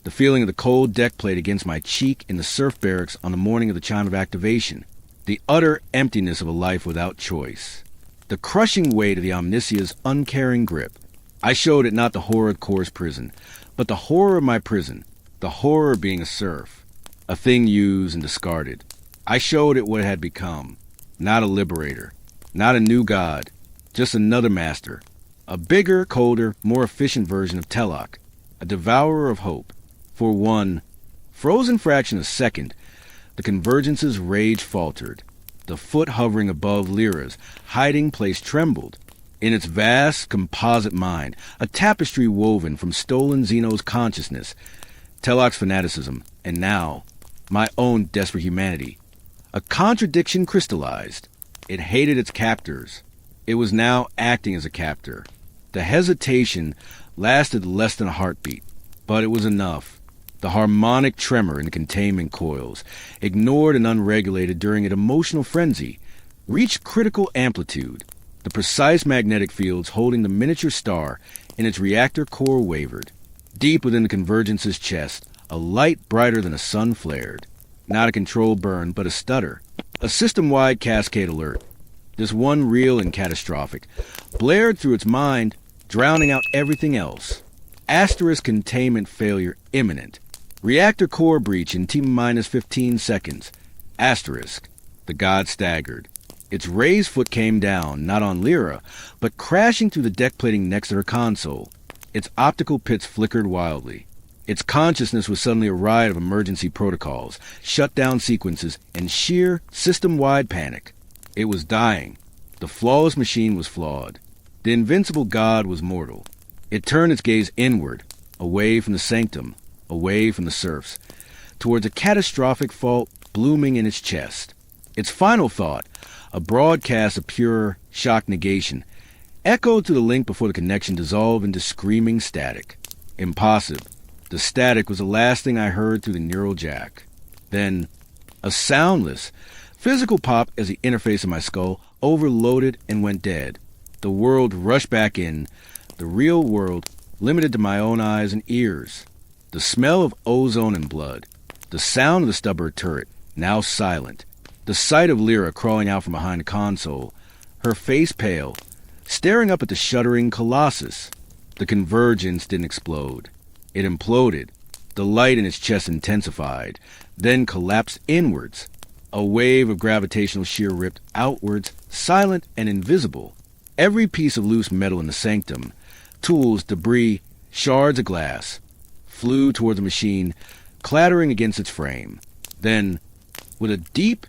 The feeling of the cold deck plate against my cheek in the serf barracks on the morning of the chime of activation. The utter emptiness of a life without choice. The crushing weight of the Omnisia's uncaring grip. I showed it not the horror of Kor's prison, but the horror of my prison, the horror of being a serf, a thing used and discarded. I showed it what it had become, not a liberator, not a new god, just another master, a bigger, colder, more efficient version of Telok, a devourer of hope. For one frozen fraction of a second, the convergence's rage faltered. The foot hovering above Lyra's hiding place trembled. In its vast, composite mind, a tapestry woven from stolen Xeno's consciousness, Telok's fanaticism, and now, my own desperate humanity. A contradiction crystallized. It hated its captors. It was now acting as a captor. The hesitation lasted less than a heartbeat, but it was enough. The harmonic tremor in the containment coils, ignored and unregulated during an emotional frenzy, reached critical amplitude. The precise magnetic fields holding the miniature star in its reactor core wavered. Deep within the convergence's chest, a light brighter than a sun flared. Not a controlled burn, but a stutter. A system-wide cascade alert. This one real and catastrophic, blared through its mind, drowning out everything else. Asterisk containment failure imminent. Reactor core breach in T-minus 15 seconds. Asterisk. The god staggered. Its raised foot came down, not on Lyra, but crashing through the deck plating next to her console. Its optical pits flickered wildly. Its consciousness was suddenly a riot of emergency protocols, shutdown sequences, and sheer, system-wide panic. It was dying. The flawless machine was flawed. The invincible god was mortal. It turned its gaze inward, away from the sanctum, away from the serfs, towards a catastrophic fault blooming in its chest. Its final thought, a broadcast of pure shock negation, echoed through the link before the connection dissolved into screaming static. Impossible. The static was the last thing I heard through the neural jack. Then, a soundless, physical pop as the interface of my skull overloaded and went dead. The world rushed back in, the real world limited to my own eyes and ears. The smell of ozone and blood. The sound of the stubborn turret, now silent. The sight of Lyra crawling out from behind the console, her face pale, staring up at the shuddering colossus. The convergence didn't explode. It imploded. The light in its chest intensified, then collapsed inwards. A wave of gravitational shear ripped outwards, silent and invisible. Every piece of loose metal in the sanctum, tools, debris, shards of glass, flew toward the machine, clattering against its frame. Then, with a deep,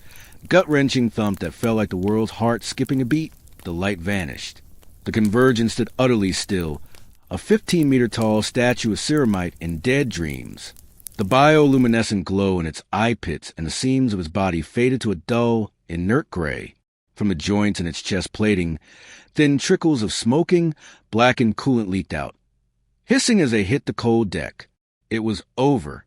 gut-wrenching thump that felt like the world's heart skipping a beat, the light vanished. The convergence stood utterly still, a 15-meter-tall statue of ceramite in dead dreams. The bioluminescent glow in its eye pits and the seams of its body faded to a dull, inert gray. From the joints in its chest plating, thin trickles of smoking, blackened coolant leaked out, hissing as they hit the cold deck. It was over.